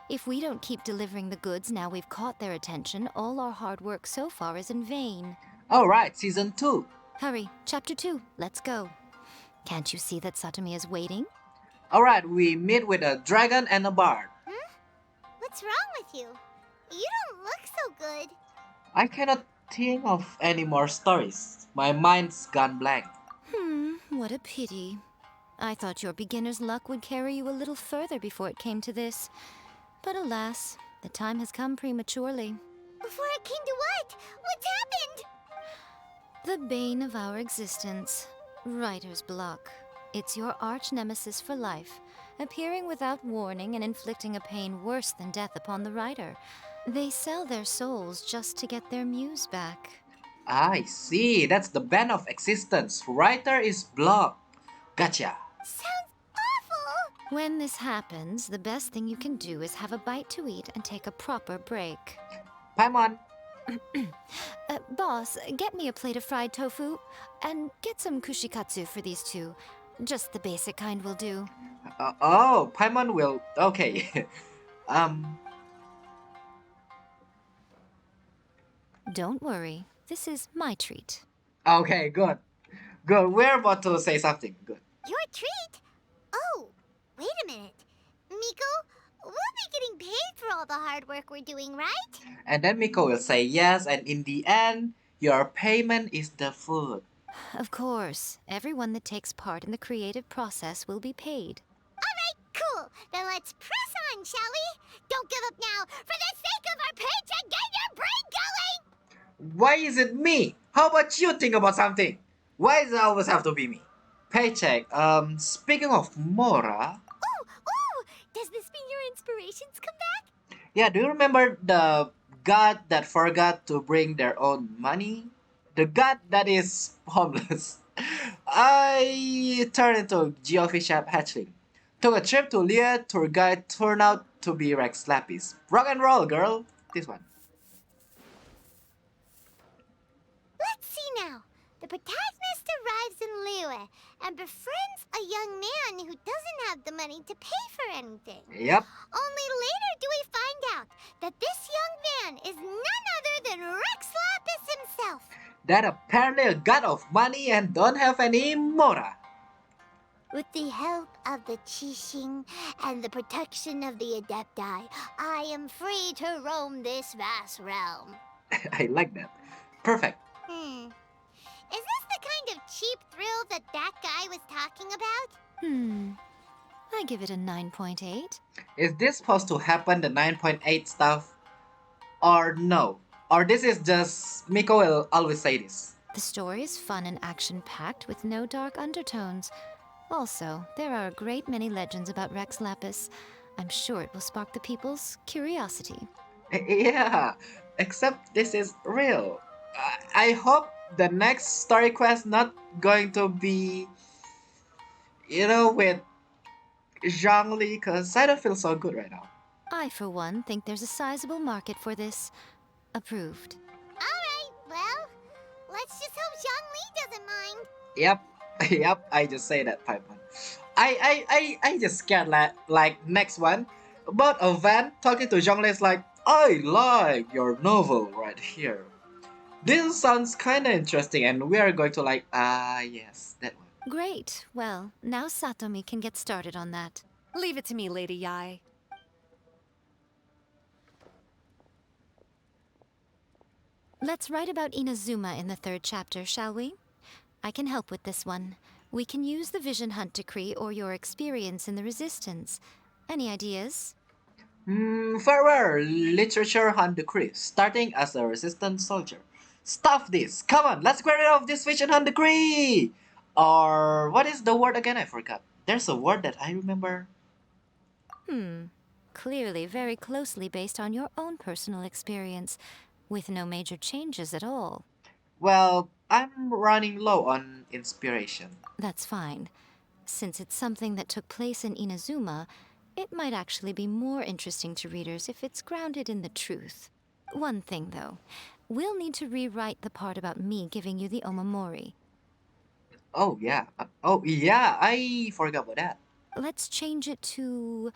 If we don't keep delivering the goods now we've caught their attention, all our hard work so far is in vain. Alright, Season 2. Hurry, Chapter 2, let's go. Can't you see that Satomi is waiting? Alright, we meet with a dragon and a bard. What's wrong with you? You don't look so good. I cannot think of any more stories. My mind's gone blank. What a pity. I thought your beginner's luck would carry you a little further before it came to this. But alas, the time has come prematurely. Before it came to what? What's happened? The bane of our existence, writer's block. It's your arch nemesis for life, appearing without warning and inflicting a pain worse than death upon the writer. They sell their souls just to get their muse back. I see, that's the bane of existence. Writer is blocked. Gotcha. Sounds awful! When this happens, the best thing you can do is have a bite to eat and take a proper break. Paimon. Boss, get me a plate of fried tofu, and get some kushikatsu for these two. Just the basic kind will do. Paimon will... Okay. Don't worry, this is my treat. Okay, good. Good, we're about to say something. Good. Your treat? Oh, wait a minute. Miko. We'll be getting paid for all the hard work we're doing, right? And then Miko will say yes, and in the end, your payment is the food. Of course, everyone that takes part in the creative process will be paid. Alright, cool. Then let's press on, shall we? Don't give up now, for the sake of our paycheck, get your brain going! Why is it me? How about you think about something? Why does it always have to be me? Paycheck. Speaking of Mora, Ooh! Does this mean your inspirations come back? yeah, do you remember the god that forgot to bring their own money? The god that is homeless. I turned into a geofish hatchling. Took a trip to Leah, tour guide turned out to be Rex Lapis. Rock and roll, girl. This one. Let's see now. The protagonist arrives in Liyue and befriends a young man who doesn't have the money to pay for anything. Yep. Only later do we find out that this young man is none other than Rex Lapis himself. That apparently a god of money and don't have any Mora. With the help of the Qixing and the protection of the Adepti, I am free to roam this vast realm. I like that. Perfect. Is this the kind of cheap thrill that guy was talking about? I give it a 9.8. Is this supposed to happen, the 9.8 stuff? Or no? Or this is just Miko will always say this? The story is fun and action-packed with no dark undertones. Also, there are a great many legends about Rex Lapis. I'm sure it will spark the people's curiosity. Yeah, except this is real. I hope the next story quest not going to be, with Zhongli, because I don't feel so good right now. I, for one, think there's a sizable market for this. Approved. Alright, well, let's just hope Zhongli doesn't mind. Yep, I just say that, Paimon. I just scared like next one. About a van talking to Zhongli is like, I like your novel right here. This sounds kinda interesting and we are going to yes, that one. Great. Well, now Satomi can get started on that. Leave it to me, Lady Yae. Let's write about Inazuma in the 3rd chapter, shall we? I can help with this one. We can use the Vision Hunt Decree or your experience in the Resistance. Any ideas? Farewell, Literature Hunt Decree, starting as a resistance soldier. Stuff this! Come on, let's get rid of this Vision Hunt Decree! Or, what is the word again? I forgot. There's a word that I remember. Clearly very closely based on your own personal experience, with no major changes at all. Well, I'm running low on inspiration. That's fine. Since it's something that took place in Inazuma, it might actually be more interesting to readers if it's grounded in the truth. One thing, though. We'll need to rewrite the part about me giving you the Omamori. Oh, yeah. I forgot about that. Let's change it to...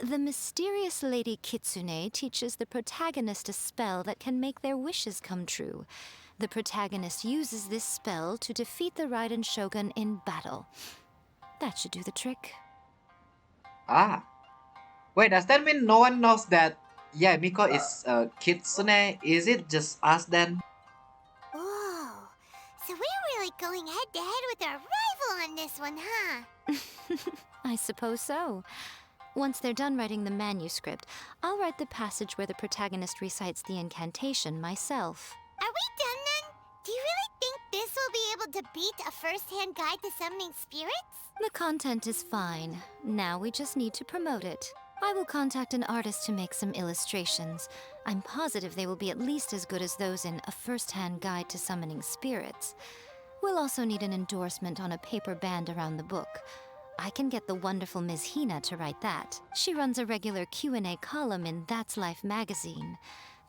The mysterious Lady Kitsune teaches the protagonist a spell that can make their wishes come true. The protagonist uses this spell to defeat the Raiden Shogun in battle. That should do the trick. Ah. Wait, does that mean no one knows that Yae Miko is a Kitsune? Is it just us then? Whoa. So we're really going head to head with our rival on this one, huh? I suppose so. Once they're done writing the manuscript, I'll write the passage where the protagonist recites the incantation myself. Are we done then? Do you really think this will be able to beat a first-hand guide to summoning spirits? The content is fine. Now we just need to promote it. I will contact an artist to make some illustrations. I'm positive they will be at least as good as those in A First-Hand Guide to Summoning Spirits. We'll also need an endorsement on a paper band around the book. I can get the wonderful Ms. Hina to write that. She runs a regular Q&A column in That's Life magazine.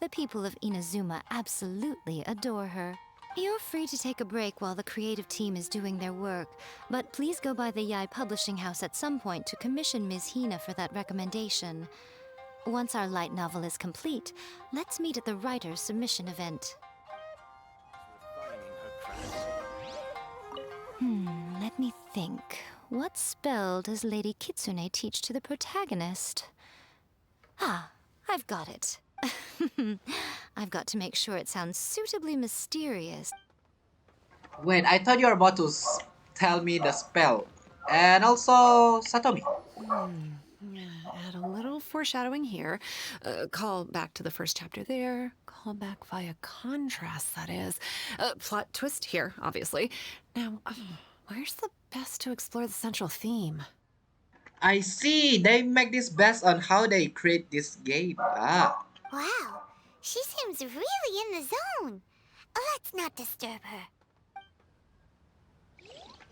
The people of Inazuma absolutely adore her. You're free to take a break while the creative team is doing their work, but please go by the Yae Publishing House at some point to commission Ms. Hina for that recommendation. Once our light novel is complete, let's meet at the writer's submission event. Let me think. what spell does Lady Kitsune teach to the protagonist? Ah, I've got it. I've got to make sure it sounds suitably mysterious. Wait, I thought you were about to tell me the spell. And also, Satomi. Add a little foreshadowing here. Call back to the first chapter there. Call back via contrast, that is. Plot twist here, obviously. Now, where's the best to explore the central theme? I see, they make this based on how they create this game. Ah. Wow, she seems really in the zone. Let's not disturb her.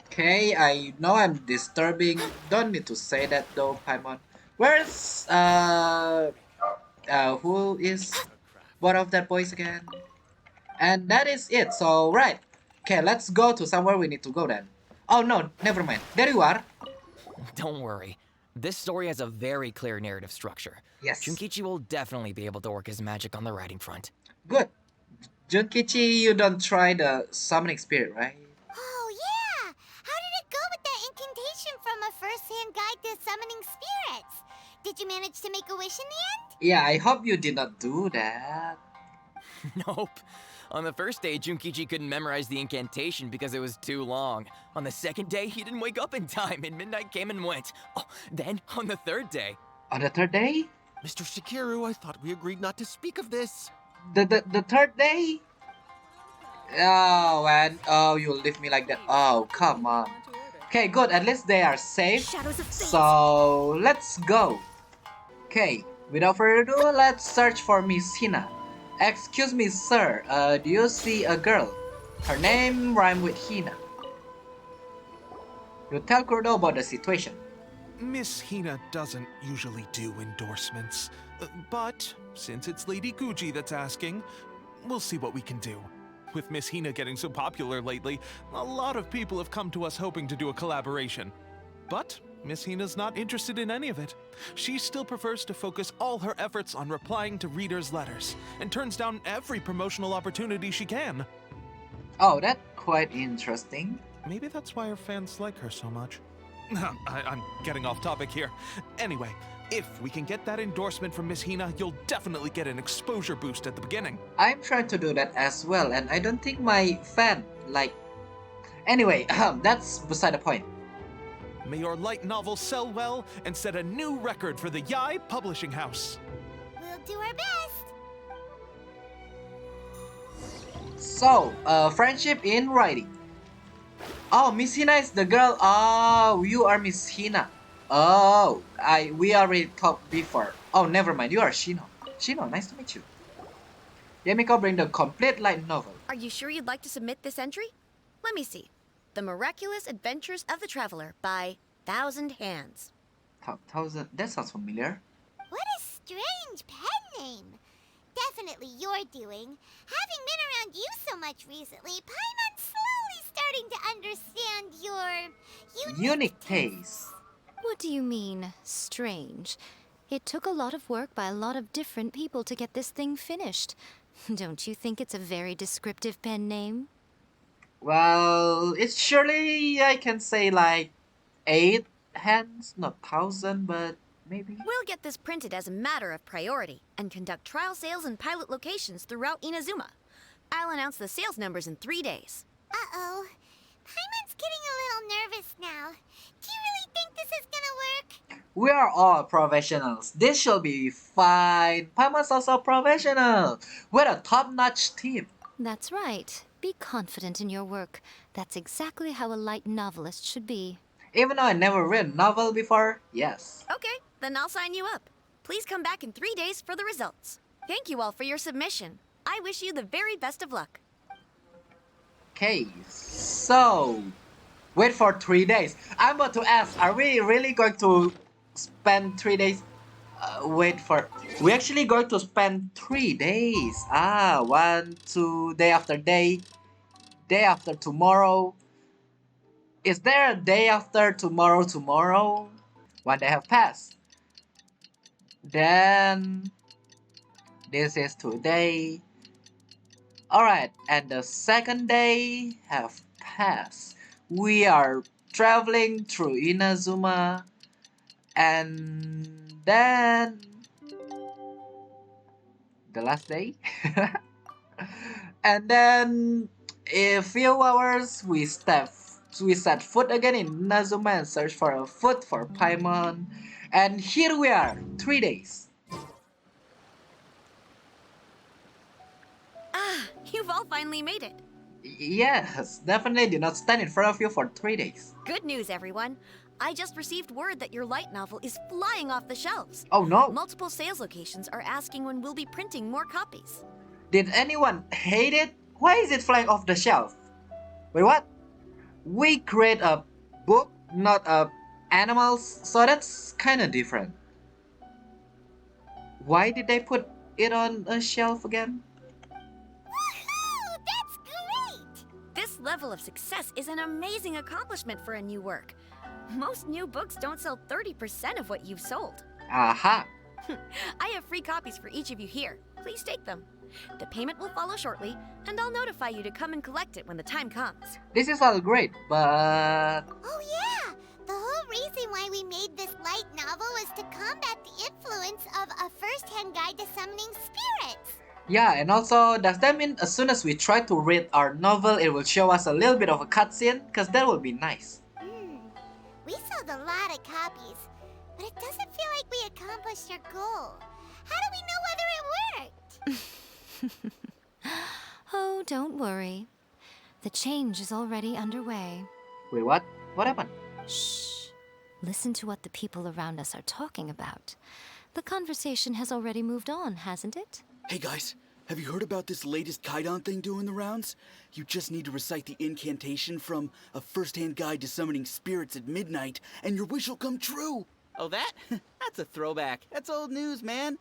Okay, I know I'm disturbing. Don't need to say that though, Paimon. Where's who is one of that boys again? And that is it. So right. Okay, let's go to somewhere we need to go then. Oh no, never mind. There you are. Don't worry. This story has a very clear narrative structure. Yes. Junkichi will definitely be able to work his magic on the writing front. Good. Junkichi, you don't try the summoning spirit, right? Oh yeah! How did it go with that incantation from a first-hand guide to summoning spirits? Did you manage to make a wish in the end? Yeah, I hope you did not do that. Nope. On the first day, Junkichi couldn't memorize the incantation because it was too long. On the second day, he didn't wake up in time and midnight came and went. Oh, then, on the third day... On the third day? Mr. Shikiru, I thought we agreed not to speak of this. The third day? Oh, and oh, you leave me like that. Oh, come on. Okay, good. At least they are safe. So, let's go. Okay, without further ado, let's search for Miss Hina. Excuse me, sir. Do you see a girl? Her name rhymes with Hina. You tell Kurdo about the situation. Miss Hina doesn't usually do endorsements, but since it's Lady Guji that's asking, we'll see what we can do. With Miss Hina getting so popular lately, a lot of people have come to us hoping to do a collaboration. But Miss Hina's not interested in any of it. She still prefers to focus all her efforts on replying to readers' letters, and turns down every promotional opportunity she can. Oh, that's quite interesting. Maybe that's why her fans like her so much. I'm getting off topic here. Anyway, if we can get that endorsement from Miss Hina, you'll definitely get an exposure boost at the beginning. I'm trying to do that as well, and I don't think my fan like... Anyway, that's beside the point. May your light novel sell well and set a new record for the Yae Publishing House. We'll do our best. So, friendship in writing. Oh, Miss Hina is the girl. Oh, you are Miss Hina. Oh, we already talked before. Oh, never mind. You are Shino. Shino, nice to meet you. Yae Miko bring the complete light novel. Are you sure you'd like to submit this entry? Let me see. The Miraculous Adventures of the Traveler by Thousand Hands. Thousand? That sounds familiar. What a strange pen name. Definitely your doing. Having been around you so much recently, Paimon's slowly starting to understand your unique taste. What do you mean, strange? It took a lot of work by a lot of different people to get this thing finished. Don't you think it's a very descriptive pen name? Well, it's surely, I can say like 8 hands, not 1,000, but maybe. We'll get this printed as a matter of priority and conduct trial sales in pilot locations throughout Inazuma. I'll announce the sales numbers in 3 days. Uh-oh. Paimon's getting a little nervous now. Do you really think this is gonna work? We are all professionals. This shall be fine. Paimon's also professional. We're a top-notch team. That's right. Be confident in your work. That's exactly how a light novelist should be. Even though I never read a novel before, yes. Okay, then I'll sign you up. Please come back in 3 days for the results. Thank you all for your submission. I wish you the very best of luck. Okay, so wait for 3 days. I'm about to ask, are we really going to spend 3 days? We're actually going to spend 3 days. 1, 2, day after day after tomorrow. Is there a day after tomorrow? 1 day have passed. Then this is today. Alright, and the second day have passed. We are traveling through Inazuma, and then the last day. And then a few hours we set foot again in Inazuma and search for a food for Paimon. And here we are, 3 days. Ah, you've all finally made it. Yes, definitely did not stand in front of you for 3 days. Good news, everyone. I just received word that your light novel is flying off the shelves. Oh no! Multiple sales locations are asking when we'll be printing more copies. Did anyone hate it? Why is it flying off the shelf? Wait, what? We create a book, not a animals, so that's kinda different. Why did they put it on a shelf again? Woohoo! That's great! This level of success is an amazing accomplishment for a new work. Most new books don't sell 30% of what you've sold. Aha! I have free copies for each of you here. Please take them. The payment will follow shortly, and I'll notify you to come and collect it when the time comes. This is all great, but... Oh yeah! The whole reason why we made this light novel was to combat the influence of a first-hand guide to summoning spirits. Yeah, and also, does that mean as soon as we try to read our novel, it will show us a little bit of a cutscene? Because that would be nice. We sold a lot of copies, but it doesn't feel like we accomplished our goal. How do we know whether it worked? Oh, don't worry. The change is already underway. Wait, what? What happened? Shh. Listen to what the people around us are talking about. The conversation has already moved on, hasn't it? Hey guys, have you heard about this latest Kaidan thing doing the rounds? You just need to recite the incantation from A First-Hand Guide to Summoning Spirits at midnight, and your wish will come true! Oh, that? That's a throwback. That's old news, man.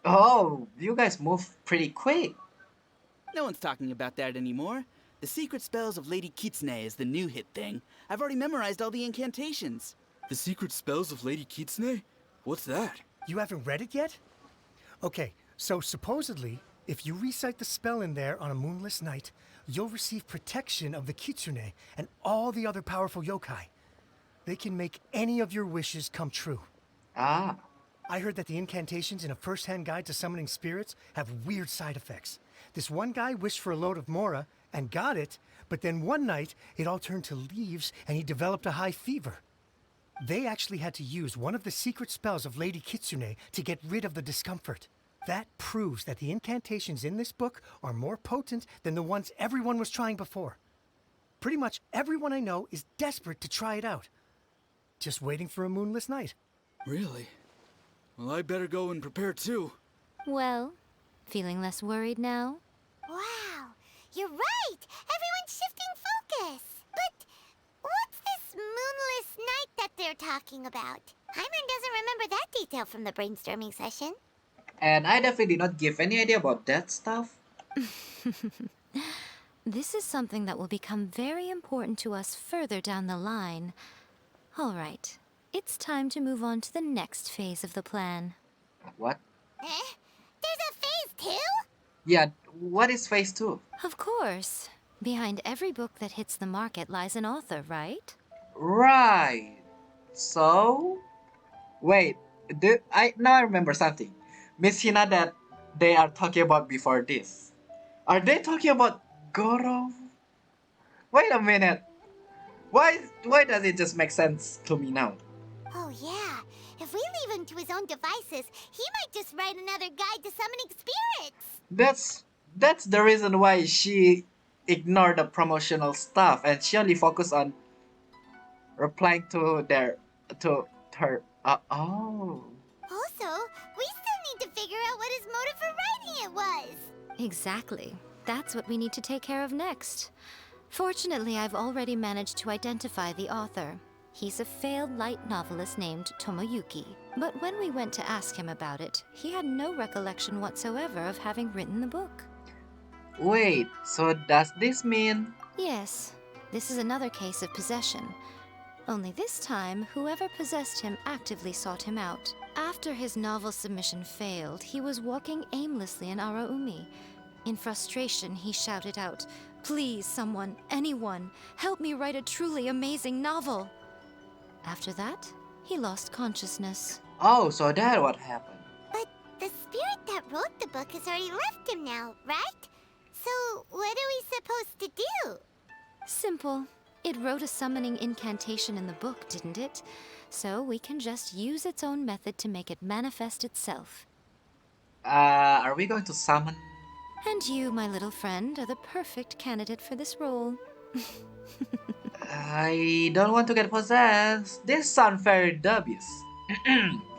Oh, you guys move pretty quick. No one's talking about that anymore. The Secret Spells of Lady Kitsune is the new hit thing. I've already memorized all the incantations. The Secret Spells of Lady Kitsune? What's that? You haven't read it yet? Okay, so supposedly, if you recite the spell in there on a moonless night, you'll receive protection of the Kitsune and all the other powerful yokai. They can make any of your wishes come true. Ah. I heard that the incantations in A First-Hand Guide to Summoning Spirits have weird side effects. This one guy wished for a load of mora and got it, but then one night it all turned to leaves and he developed a high fever. They actually had to use one of the secret spells of Lady Kitsune to get rid of the discomfort. That proves that the incantations in this book are more potent than the ones everyone was trying before. Pretty much everyone I know is desperate to try it out. Just waiting for a moonless night. Really? Well, I better go and prepare too. Well, feeling less worried now? Wow, you're right! Everyone's shifting focus! But what's this moonless night that they're talking about? Hyman doesn't remember that detail from the brainstorming session. And I definitely did not give any idea about that stuff. This is something that will become very important to us further down the line. All right, it's time to move on to the next phase of the plan. What? There's a phase 2? Yeah, what is phase 2? Of course. Behind every book that hits the market lies an author, right? Right. So... Wait, now I remember something. Miss Hina that they are talking about before this. Are they talking about Goro? Wait a minute. Why does it just make sense to me now? Oh yeah, if we leave him to his own devices, he might just write another guide to summoning spirits. That's the reason why she ignored the promotional stuff and she only focused on replying to her. Oh. Also, we still need to figure out what his motive for writing it was. Exactly. That's what we need to take care of next. Fortunately, I've already managed to identify the author. He's a failed light novelist named Tomoyuki. But when we went to ask him about it, he had no recollection whatsoever of having written the book. Wait, so does this mean... Yes, this is another case of possession. Only this time, whoever possessed him actively sought him out. After his novel submission failed, he was walking aimlessly in Araumi. In frustration, he shouted out, Please, someone, anyone, help me write a truly amazing novel. After that, he lost consciousness. Oh, so that's what happened. But the spirit that wrote the book has already left him now, right? So what are we supposed to do? Simple. It wrote a summoning incantation in the book, didn't it? So we can just use its own method to make it manifest itself. Are we going to summon? And you, my little friend, are the perfect candidate for this role. I don't want to get possessed. This sounds very dubious.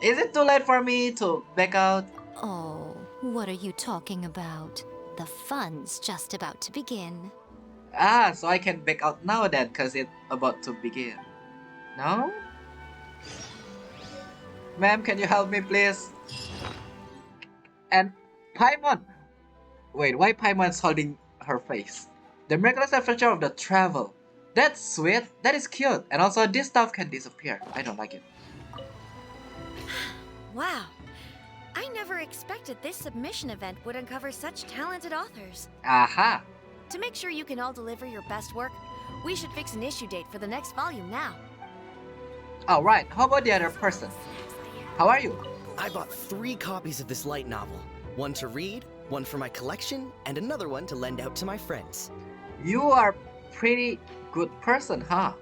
Is it too late for me to back out? Oh, what are you talking about? The fun's just about to begin. Ah, so I can back out now then, cause it's about to begin. No? Ma'am, can you help me please? And Paimon! Wait, why Paimon's holding her face? The miraculous adventure of the travel. That's sweet, that is cute, and also this stuff can disappear. I don't like it. Wow. I never expected this submission event would uncover such talented authors. Aha! To make sure you can all deliver your best work, we should fix an issue date for the next volume now. Alright, how about the other person? How are you? I bought 3 copies of this light novel. One to read, one for my collection, and another one to lend out to my friends. You are pretty good person, huh?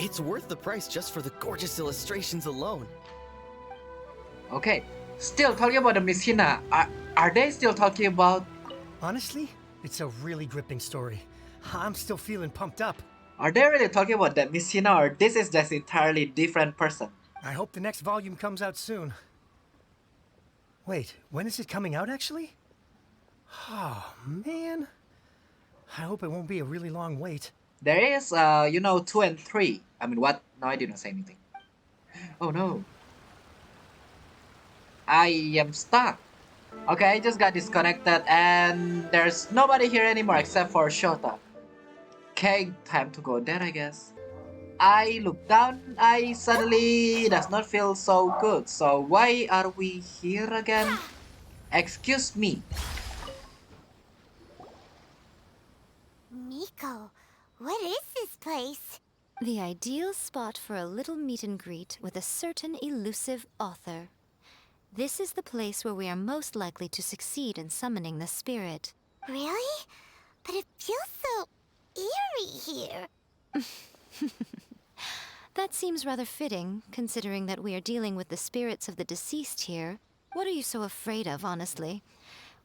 It's worth the price just for the gorgeous illustrations alone. Okay, still talking about the Miss Hina. Are they still talking about... Honestly, it's a really gripping story. I'm still feeling pumped up. Are they really talking about that Miss Hina, or this is just entirely different person? I hope the next volume comes out soon. Wait, when is it coming out actually? Oh, man. I hope it won't be a really long wait. There is, 2 and 3. I mean, what? No, I didn't say anything. Oh no. I am stuck. Okay, I just got disconnected and there's nobody here anymore except for Shota. Okay, time to go there, I guess. I look down, I suddenly does not feel so good. So why are we here again? Excuse me. Miko, what is this place? The ideal spot for a little meet and greet with a certain elusive author. This is the place where we are most likely to succeed in summoning the spirit. Really? But it feels so eerie here. That seems rather fitting, considering that we are dealing with the spirits of the deceased here. What are you so afraid of, honestly?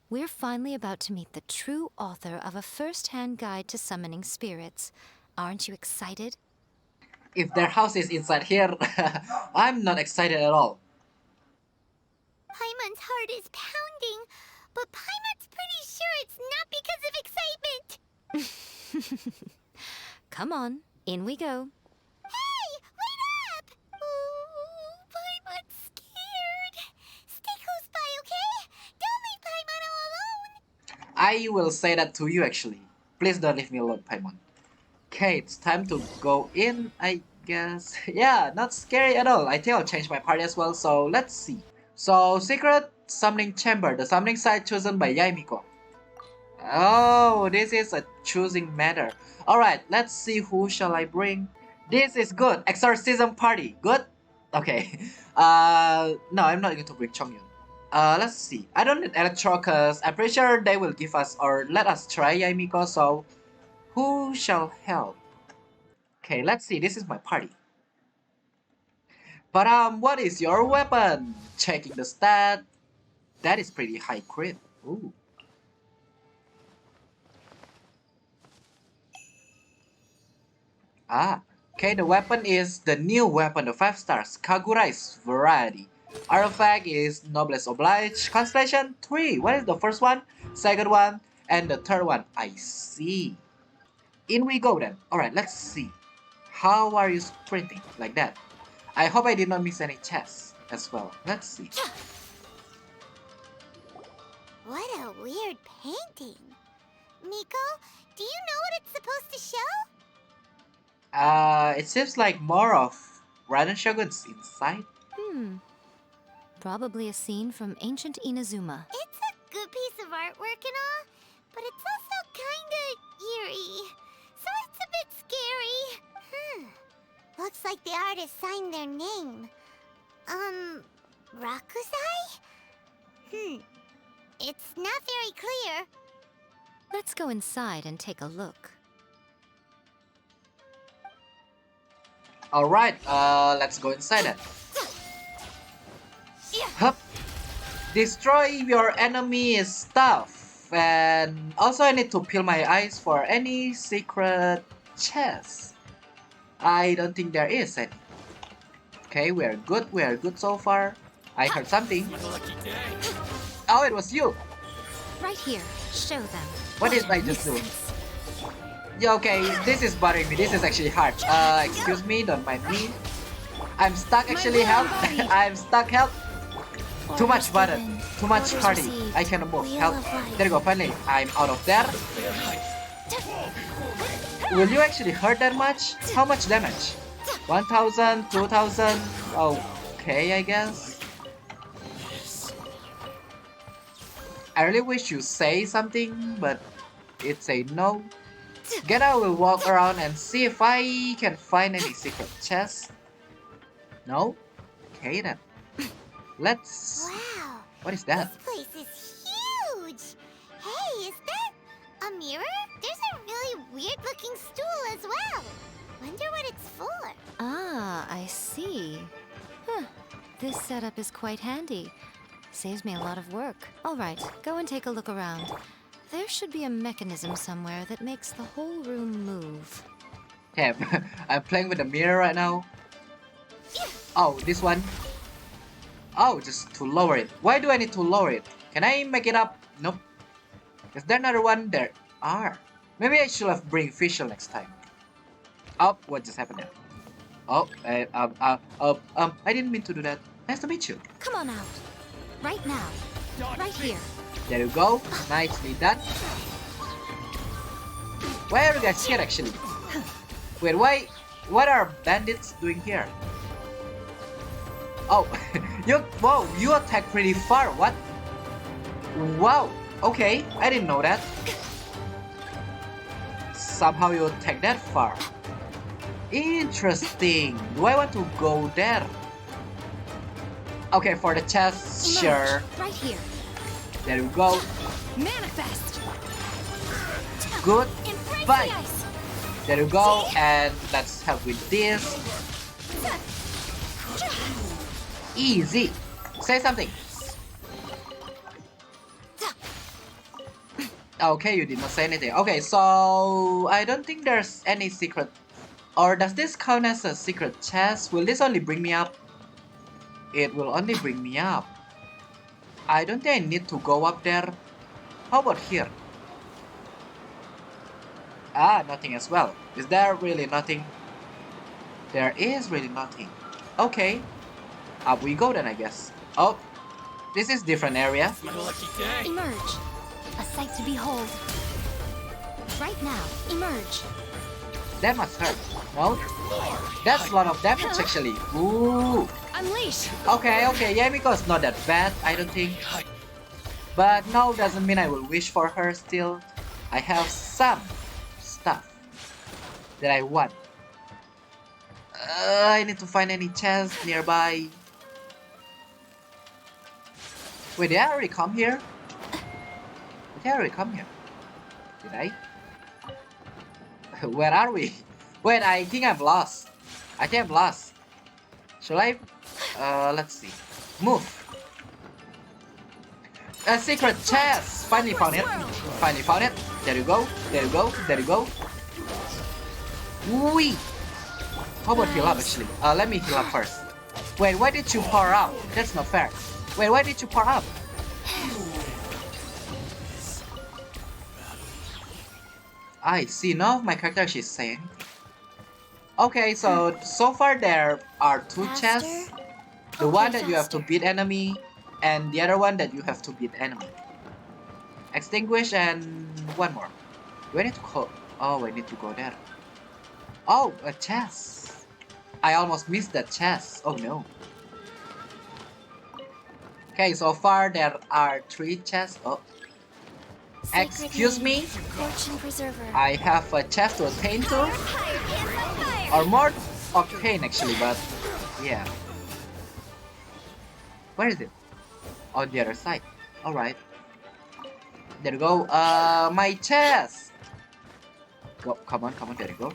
We're finally about to meet the true author of a first-hand guide to summoning spirits. Aren't you excited? If their house is inside here, I'm not excited at all. Paimon's heart is pounding, but Paimon's pretty sure it's not because of excitement. Come on, in we go. Hey, wait up! Ooh, Paimon's scared. Stay close by, okay? Don't leave Paimon all alone. I will say that to you actually. Please don't leave me alone, Paimon. Okay, it's time to go in, I guess. Yeah, not scary at all. I think I'll change my party as well, so let's see. So, secret summoning chamber, the summoning site chosen by Yae Miko. Oh, this is a choosing matter. Alright, let's see who shall I bring. This is good. Exorcism party. Good? Okay. No, I'm not going to bring Chongyun. Let's see. I don't need Electro because I'm pretty sure they will give us or let us try Yae Miko, so who shall help? Okay, let's see. This is my party. But what is your weapon? Checking the stat. That is pretty high crit. Ooh. Ah, okay, the weapon is the new weapon, the 5 stars, Kagurai's variety. Artifact is Noblesse Oblige, Constellation 3. What is the first one, second one, and the third one? I see. In we go then. Alright, let's see. How are you sprinting? Like that. I hope I did not miss any chests as well. Let's see. What a weird painting. Miko, do you know what it's supposed to show? It seems like more of Raiden Shogun's inside. Probably a scene from ancient Inazuma. It's a good piece of artwork and all, but it's also kinda eerie. So it's a bit scary. Looks like the artist signed their name. Rakusai? It's not very clear. Let's go inside and take a look. Alright, let's go inside then. Hup. Destroy your enemy's stuff. And also I need to peel my eyes for any secret chest. I don't think there is any. Okay, we are good so far. I heard something. Oh, it was you! Right here, show them. What did I just do? Yeah, okay, this is bothering me. This is actually hard. Excuse me, don't mind me. I'm stuck actually, help. I'm stuck, help. Too much button. Too much party. I cannot move, help. There you go, finally. I'm out of there. Will you actually hurt that much? How much damage? 1000, 2000. Okay, I guess. I really wish you say something, but it say no. Geta will walk around and see if I can find any secret chest. No? Okay then. Let's... Wow. What is that? This place is huge. Hey, is that a mirror? There's a really weird-looking stool as well. Wonder what it's for. Ah, I see. Huh. This setup is quite handy. Saves me a lot of work. Alright, go and take a look around. There should be a mechanism somewhere that makes the whole room move. Damn, I'm playing with the mirror right now. Oh, this one. Oh, just to lower it. Why do I need to lower it? Can I make it up? Nope. Is there another one? There are. Maybe I should have bring Fischl next time. Oh, what just happened there? Oh, I didn't mean to do that. Nice to meet you. Come on out. Right now. Right here. There you go. Nicely done. Why are you guys here actually? Wait, why? What are bandits doing here? Oh, whoa, you attack pretty far. What? Wow. Okay, I didn't know that. Somehow you attack that far. Interesting. Do I want to go there? Okay, for the chest, sure. Right here. There we go. Manifest. Good. Bye. There you go. And let's help with this. Easy. Say something. Okay, you did not say anything. Okay, so I don't think there's any secret. Or does this count as a secret chest? Will this only bring me up? It will only bring me up. I don't think I need to go up there. How about here? Ah, nothing as well. Is there really nothing? There is really nothing. Okay. Up we go then, I guess. Oh, this is different area. Emerge. A sight to behold. Right now, emerge. That must hurt. No? That's a lot of damage actually. Ooh. Unleash. Okay, Yae Miko is not that bad, I don't think. But no, doesn't mean I will wish for her still. I have some stuff that I want. I need to find any chest nearby. Wait, did I already come here? Did I already come here? Did I? Where are we? Wait, I think I'm lost. I think I'm lost. Shall I? Let's see. Move. A secret chest! Finally found it. Finally found it. There you go. There you go. There you go. Wee! How about heal up actually? Let me heal up first. Wait, why did you power up? That's not fair. Wait, why did you power up? I see. None of my character actually saying. Okay, so far there are two chests. The one that you have to beat enemy, and the other one that you have to beat enemy. Extinguish and one more. Do I need to call? Oh, I need to go there. Oh, a chest. I almost missed that chest. Oh no. Okay, so far there are 3 chests. Oh. Sacred Excuse name, me? Fortune Preserver. I have a chest to attain to? Higher pants on fire. Or more of pain actually, but yeah. Where is it? On the other side. Alright. There you go. My chest! Go, come on, there you go.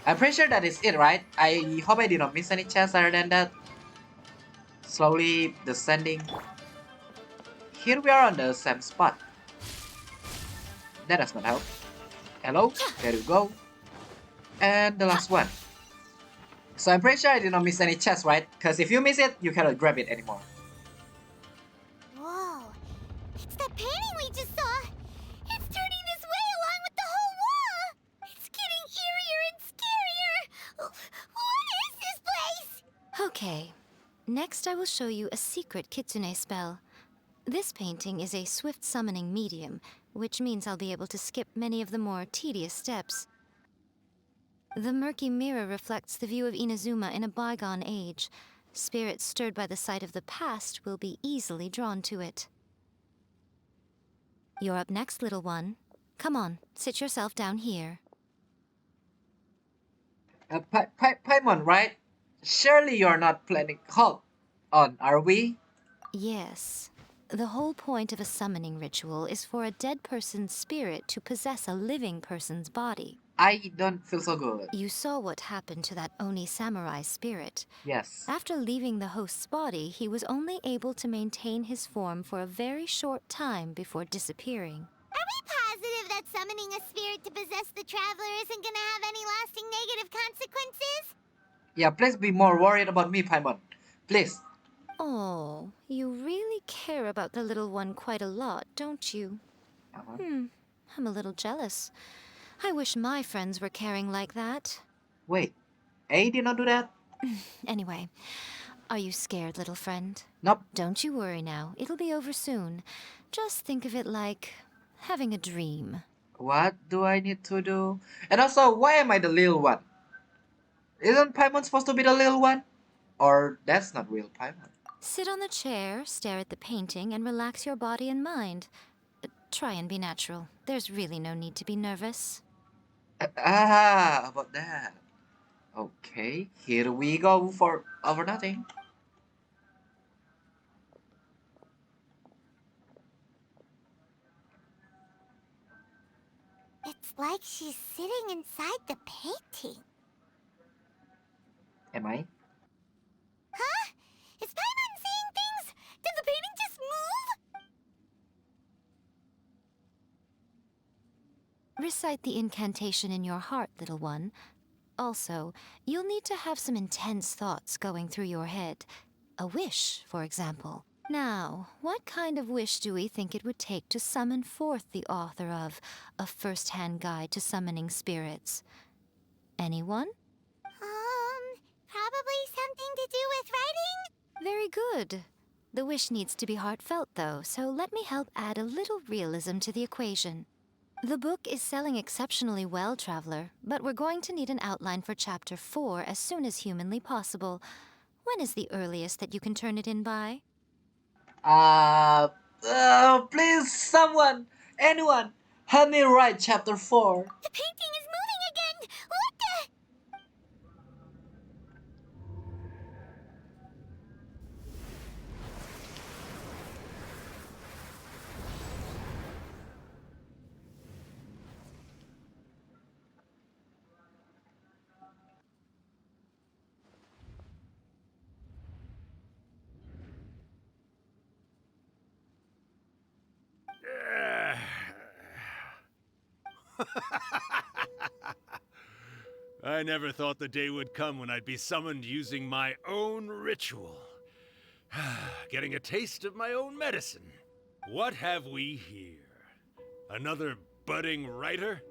I'm pretty sure that is it, right? I hope I did not miss any chests other than that. Slowly descending. Here we are on the same spot. That does not help. Hello? There you go. And the last one. So I'm pretty sure I did not miss any chests, right? Because if you miss it, you cannot grab it anymore. Whoa. It's that painting we just saw. It's turning this way along with the whole wall. It's getting eerier and scarier. What is this place? Okay. Next, I will show you a secret kitsune spell. This painting is a swift summoning medium, which means I'll be able to skip many of the more tedious steps. The murky mirror reflects the view of Inazuma in a bygone age. Spirits stirred by the sight of the past will be easily drawn to it. You're up next, little one. Come on, sit yourself down here. Paimon, right? Surely you're not planning hold on, are we? Yes. The whole point of a summoning ritual is for a dead person's spirit to possess a living person's body. I don't feel so good. You saw what happened to that Oni samurai spirit. Yes. After leaving the host's body, he was only able to maintain his form for a very short time before disappearing. Are we positive that summoning a spirit to possess the traveler isn't gonna have any lasting negative consequences? Yeah, please be more worried about me, Paimon. Please. Oh, you really care about the little one quite a lot, don't you? I'm a little jealous. I wish my friends were caring like that. Wait, A did not do that? Anyway, are you scared, little friend? Nope. Don't you worry now. It'll be over soon. Just think of it like having a dream. What do I need to do? And also, why am I the little one? Isn't Paimon supposed to be the little one? Or that's not real Paimon? Sit on the chair, stare at the painting, and relax your body and mind. Try and be natural. There's really no need to be nervous. About that. Okay, here we go for over nothing. It's like she's sitting inside the painting. Am I? Huh? Is Paimon seeing things? Did the painting just move? Recite the incantation in your heart, little one. Also, you'll need to have some intense thoughts going through your head. A wish, for example. Now, what kind of wish do we think it would take to summon forth the author of A First-Hand Guide to Summoning Spirits? Anyone? Probably something to do with writing? Very good. The wish needs to be heartfelt, though, so let me help add a little realism to the equation. The book is selling exceptionally well, Traveler, but we're going to need an outline for Chapter 4 as soon as humanly possible. When is the earliest that you can turn it in by? Please, someone, anyone, help me write Chapter 4. The painting is moving again! What the... I never thought the day would come when I'd be summoned using my own ritual. Getting a taste of my own medicine. What have we here? Another budding writer?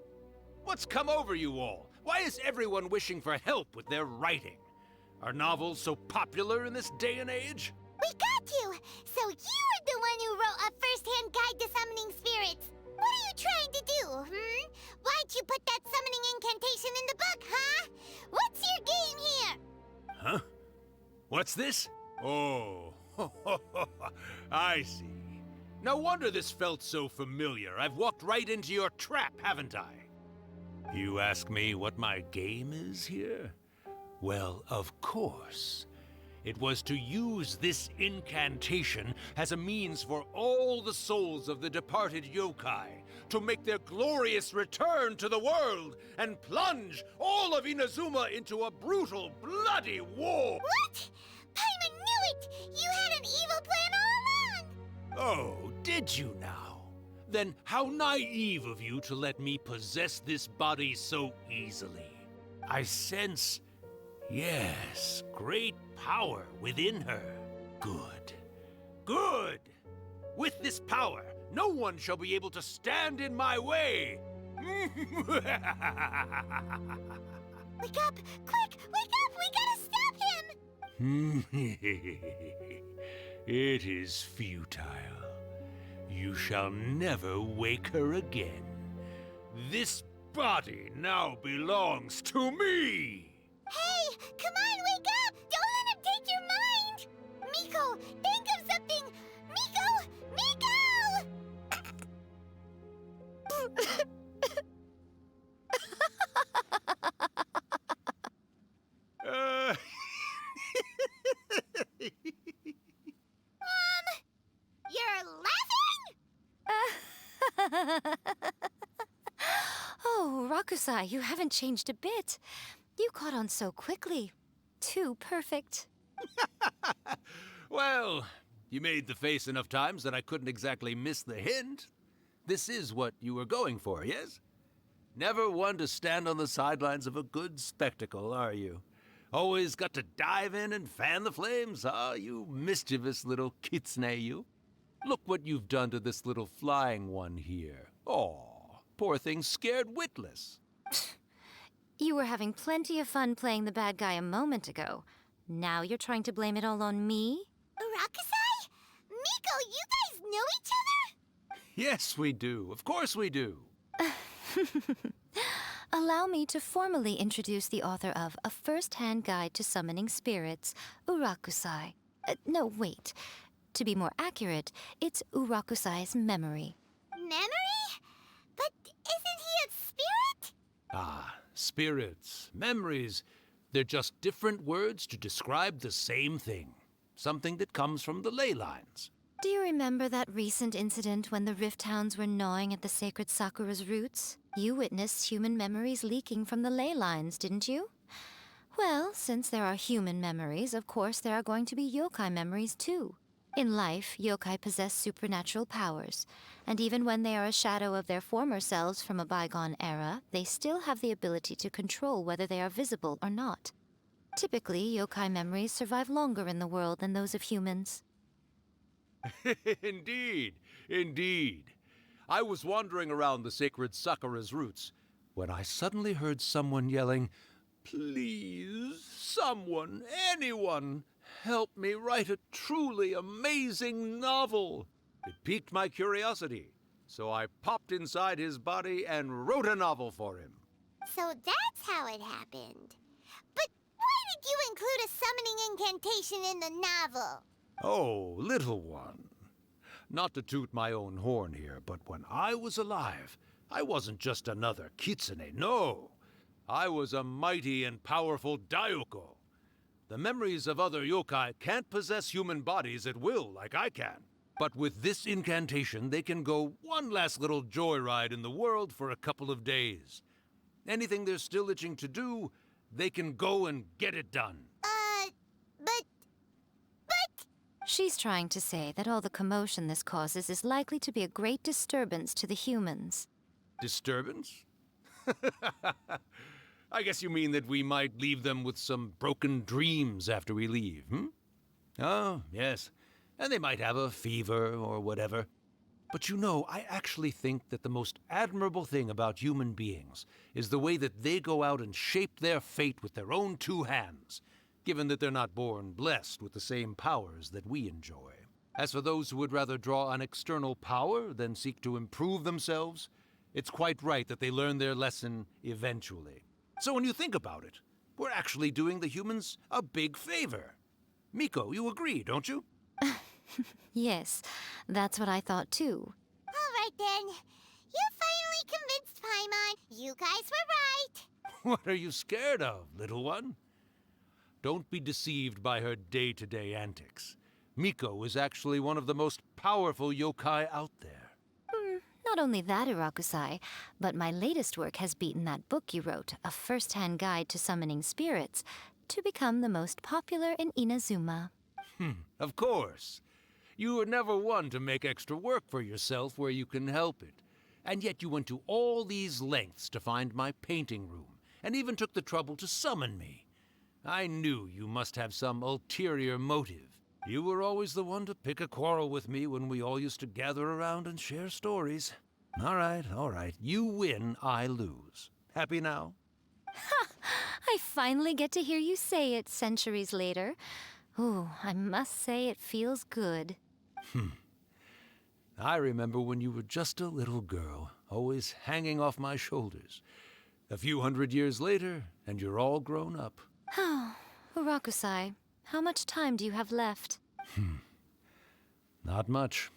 What's come over you all? Why is everyone wishing for help with their writing? Are novels so popular in this day and age? We got you! So you were the one who wrote A First-Hand Guide to Summoning Spirits. What are you trying to do, Why'd you put that summoning incantation in the book, huh? What's your game here? Huh? What's this? Oh, I see. No wonder this felt so familiar. I've walked right into your trap, haven't I? You ask me what my game is here? Well, of course. It was to use this incantation as a means for all the souls of the departed yokai to make their glorious return to the world and plunge all of Inazuma into a brutal, bloody war! What? Paimon knew it! You had an evil plan all along! Oh, did you now? Then how naive of you to let me possess this body so easily. I sense, yes, great power within her. Good. Good! With this power, no one shall be able to stand in my way! Wake up! Quick! Wake up! We gotta stop him! It is futile. You shall never wake her again. This body now belongs to me! Hey! Come on, wake up! Don't let him take your mind! Miko, think of something! Miko! Miko! You're laughing? Oh, Rakusai, you haven't changed a bit. You caught on so quickly. Too perfect. Well, you made the face enough times that I couldn't exactly miss the hint. This is what you were going for, yes? Never one to stand on the sidelines of a good spectacle, are you? Always got to dive in and fan the flames, huh? You mischievous little kitsune, you. Look what you've done to this little flying one here. Aw, poor thing scared witless. You were having plenty of fun playing the bad guy a moment ago. Now you're trying to blame it all on me? Rakusai? Miko, you guys know each other? Yes, we do. Of course we do. Allow me to formally introduce the author of A First-Hand Guide to Summoning Spirits, Urakusai. No, wait. To be more accurate, it's Urakusai's memory. Memory? But isn't he a spirit? Ah, spirits, memories. They're just different words to describe the same thing. Something that comes from the ley lines. Do you remember that recent incident when the Rift Hounds were gnawing at the sacred Sakura's roots? You witnessed human memories leaking from the ley lines, didn't you? Well, since there are human memories, of course there are going to be yokai memories too. In life, yokai possess supernatural powers, and even when they are a shadow of their former selves from a bygone era, they still have the ability to control whether they are visible or not. Typically, yokai memories survive longer in the world than those of humans. Indeed, indeed. I was wandering around the sacred Sakura's roots when I suddenly heard someone yelling, "Please, someone, anyone, help me write a truly amazing novel." It piqued my curiosity, so I popped inside his body and wrote a novel for him. So that's how it happened. But why did you include a summoning incantation in the novel? Oh, little one. Not to toot my own horn here, but when I was alive, I wasn't just another kitsune, no. I was a mighty and powerful Daiyoko. The memories of other yokai can't possess human bodies at will like I can. But with this incantation, they can go one last little joyride in the world for a couple of days. Anything they're still itching to do, they can go and get it done. But... She's trying to say that all the commotion this causes is likely to be a great disturbance to the humans. Disturbance? I guess you mean that we might leave them with some broken dreams after we leave, hmm? Oh, yes. And they might have a fever or whatever. But you know, I actually think that the most admirable thing about human beings is the way that they go out and shape their fate with their own two hands, given that they're not born blessed with the same powers that we enjoy. As for those who would rather draw on external power than seek to improve themselves, it's quite right that they learn their lesson eventually. So when you think about it, we're actually doing the humans a big favor. Miko, you agree, don't you? Yes, that's what I thought too. Alright then. You finally convinced Paimon. You guys were right. What are you scared of, little one? Don't be deceived by her day-to-day antics. Miko is actually one of the most powerful yokai out there. Not only that, Urakusai, but my latest work has beaten that book you wrote, A First-Hand Guide to Summoning Spirits, to become the most popular in Inazuma. Of course. You were never one to make extra work for yourself where you can help it. And yet you went to all these lengths to find my painting room, and even took the trouble to summon me. I knew you must have some ulterior motive. You were always the one to pick a quarrel with me when we all used to gather around and share stories. All right. You win, I lose. Happy now? I finally get to hear you say it centuries later. Ooh, I must say it feels good. I remember when you were just a little girl, always hanging off my shoulders. A few hundred years later, and you're all grown up. Oh, Urakusai, how much time do you have left? Not much.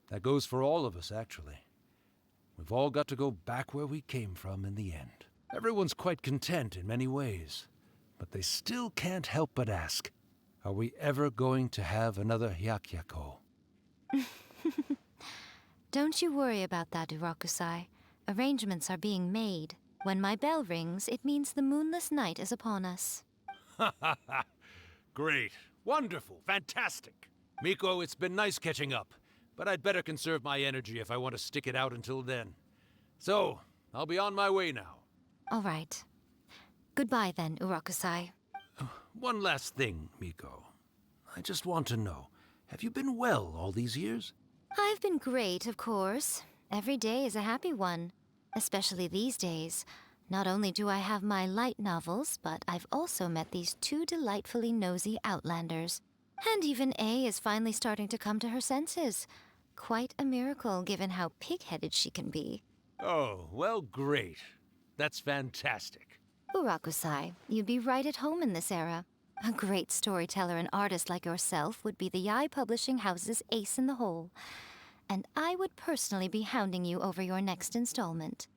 That goes for all of us, actually. We've all got to go back where we came from in the end. Everyone's quite content in many ways, but they still can't help but ask, are we ever going to have another Hyakyako? Don't you worry about that, Urakusai. Arrangements are being made. When my bell rings, it means the moonless night is upon us. Great. Wonderful. Fantastic. Miko, it's been nice catching up, but I'd better conserve my energy if I want to stick it out until then. So, I'll be on my way now. All right. Goodbye then, Urakusai. One last thing, Miko. I just want to know, have you been well all these years? I've been great, of course. Every day is a happy one. Especially these days. Not only do I have my light novels, but I've also met these two delightfully nosy outlanders. And even A is finally starting to come to her senses. Quite a miracle, given how pig-headed she can be. Oh, well, great. That's fantastic. Urakusai, you'd be right at home in this era. A great storyteller and artist like yourself would be the Yae Publishing House's ace in the hole. And I would personally be hounding you over your next installment.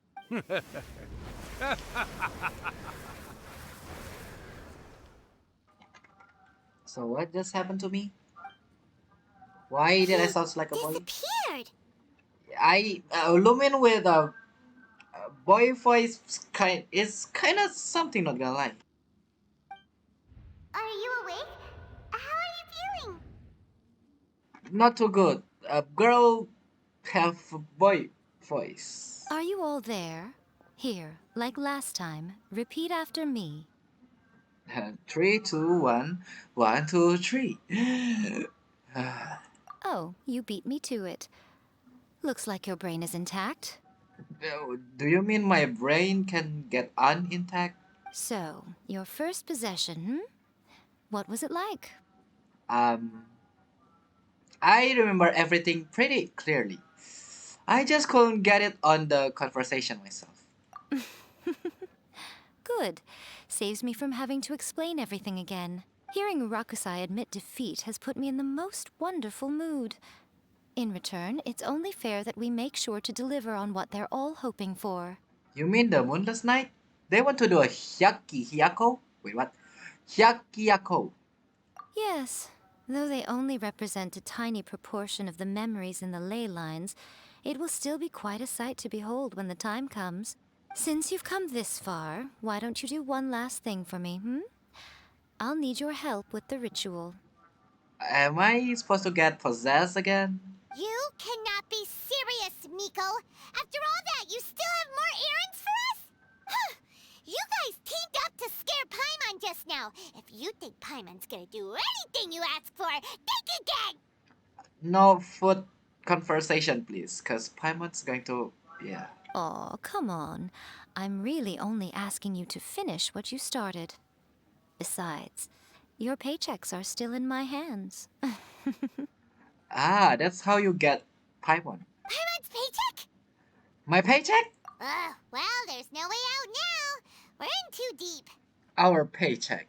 So what just happened to me? Why did I sound like a boy? Disappeared. Lumin with a boy voice is kind of something, not gonna lie. Are you awake? How are you feeling? Not too good. A girl have a boy voice. Are you all there? Here, like last time, repeat after me. 3, 2, 1, 1, 2, 3. Oh, you beat me to it. Looks like your brain is intact. Do you mean my brain can get intact? So, your first possession, What was it like? I remember everything pretty clearly. I just couldn't get it on the conversation myself. Good. Saves me from having to explain everything again. Hearing Urakusai admit defeat has put me in the most wonderful mood. In return, it's only fair that we make sure to deliver on what they're all hoping for. You mean the Moonless Night? They want to do a Hyako? Wait, what? Hyako. Yes, though they only represent a tiny proportion of the memories in the ley lines, it will still be quite a sight to behold when the time comes. Since you've come this far, why don't you do one last thing for me, I'll need your help with the ritual. Am I supposed to get possessed again? You cannot be serious, Miko. After all that, you still have more errands for us? You guys teamed up to scare Paimon just now. If you think Paimon's gonna do anything you ask for, think again! No food conversation, please, because Paimon's going to... yeah. Aw, come on. I'm really only asking you to finish what you started. Besides, your paychecks are still in my hands. Ah, that's how you get Paimon. Paimon's paycheck? My paycheck? Well, there's no way out now. We're in too deep. Our paycheck.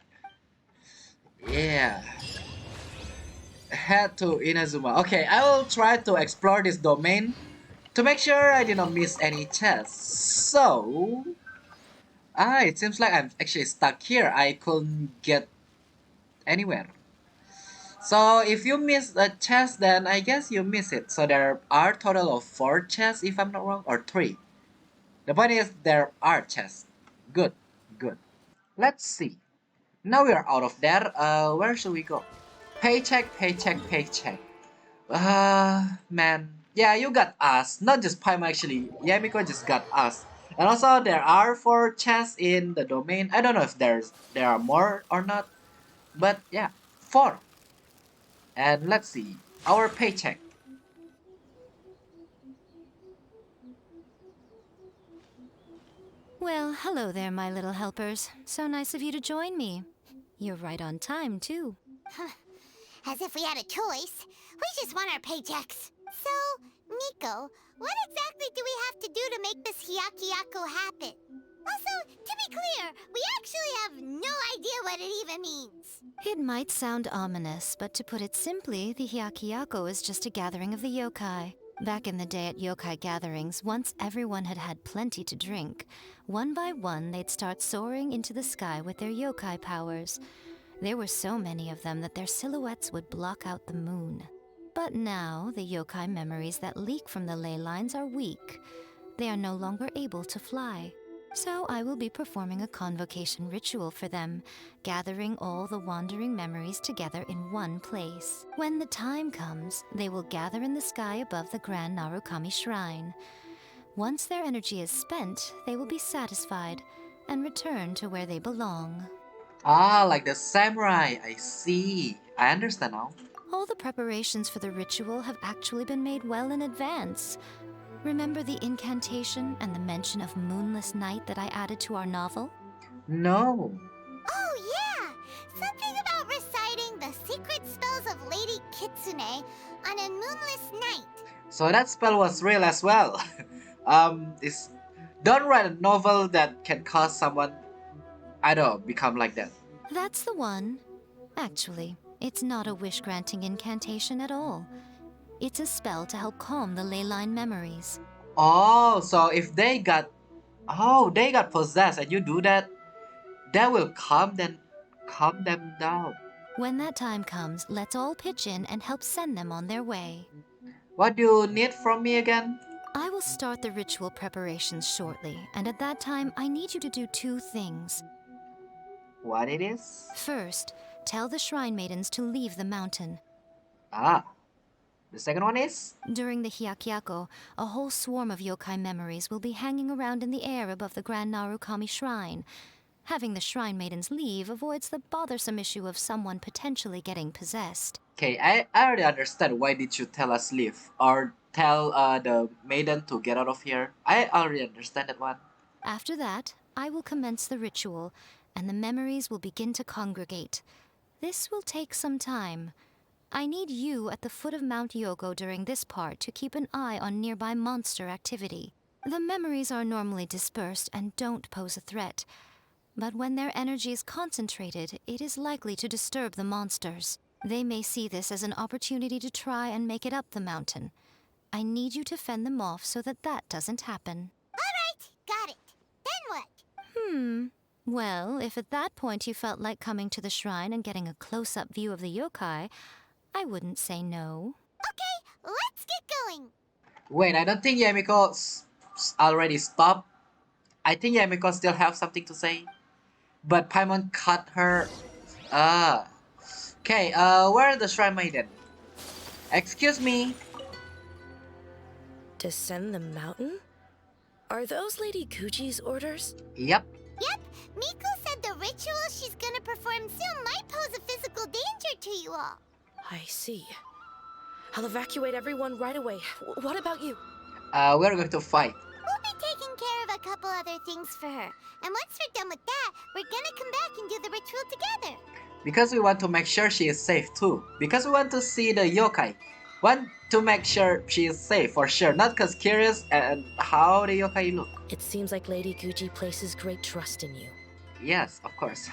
Yeah. head to Inazuma. Okay, I will try to explore this domain to make sure I did not miss any chests. So, it seems like I'm actually stuck here. I couldn't get anywhere. So if you miss a chest, then I guess you miss it. So there are total of 4 chests if I'm not wrong, or 3. The point is there are chests. Good, good. Let's see. Now we are out of there. Where should we go? Paycheck, paycheck, paycheck. Man. Yeah, you got us. Not just Paimon actually. Yae Miko just got us. And also there are 4 chests in the domain. I don't know if there are more or not. But yeah, 4. And let's see. Our paycheck. Well, hello there, my little helpers. So nice of you to join me. You're right on time, too. As if we had a choice. We just want our paychecks. So, Miko, what exactly do we have to do to make this Hyakyako happen? Also, to be clear, we actually have no idea what it even means. It might sound ominous, but to put it simply, the Hyakyako is just a gathering of the yokai. Back in the day at yokai gatherings, once everyone had had plenty to drink, one by one they'd start soaring into the sky with their yokai powers. There were so many of them that their silhouettes would block out the moon. But now, the yokai memories that leak from the ley lines are weak. They are no longer able to fly. So I will be performing a convocation ritual for them, gathering all the wandering memories together in one place. When the time comes, they will gather in the sky above the Grand Narukami Shrine. Once their energy is spent, they will be satisfied and return to where they belong. Ah, like the samurai. I see. I understand now. All the preparations for the ritual have actually been made well in advance. Remember the incantation and the mention of moonless night that I added to our novel? No. Oh yeah! Something about reciting the secret spells of Lady Kitsune on a moonless night. So that spell was real as well. Don't write a novel that can cause someone, I don't know, become like that. That's the one. Actually, it's not a wish-granting incantation at all. It's a spell to help calm the ley line memories. Oh, so if they got possessed and you do that, that will calm them down. When that time comes, let's all pitch in and help send them on their way. What do you need from me again? I will start the ritual preparations shortly, and at that time, I need you to do 2 things. What it is? First, tell the shrine maidens to leave the mountain. Ah. The second one is? During the Hyakyako, a whole swarm of yokai memories will be hanging around in the air above the Grand Narukami Shrine. Having the shrine maidens leave avoids the bothersome issue of someone potentially getting possessed. Okay, I already understand why did you tell us leave or tell the maiden to get out of here. I already understand that one. After that, I will commence the ritual, and the memories will begin to congregate. This will take some time. I need you at the foot of Mount Yogo during this part to keep an eye on nearby monster activity. The memories are normally dispersed and don't pose a threat, but when their energy is concentrated, it is likely to disturb the monsters. They may see this as an opportunity to try and make it up the mountain. I need you to fend them off so that doesn't happen. Alright, got it. Then what? Well, if at that point you felt like coming to the shrine and getting a close-up view of the yokai, I wouldn't say no. Okay, let's get going. Wait, I don't think Yae Miko already stopped. I think Yae Miko still have something to say. But Paimon cut her. Okay, where are the shrine maiden? Excuse me. Descend the mountain? Are those Lady Kuchi's orders? Yep. Yep, Miko said the ritual she's gonna perform soon might pose a physical danger to you all. I see. I'll evacuate everyone right away. What about you? We're going to fight. We'll be taking care of a couple other things for her. And once we're done with that, we're gonna come back and do the ritual together. Because we want to make sure she is safe too. Because we want to see the yokai. Want to make sure she is safe for sure. Not because curious and how the yokai look. It seems like Lady Guji places great trust in you. Yes, of course.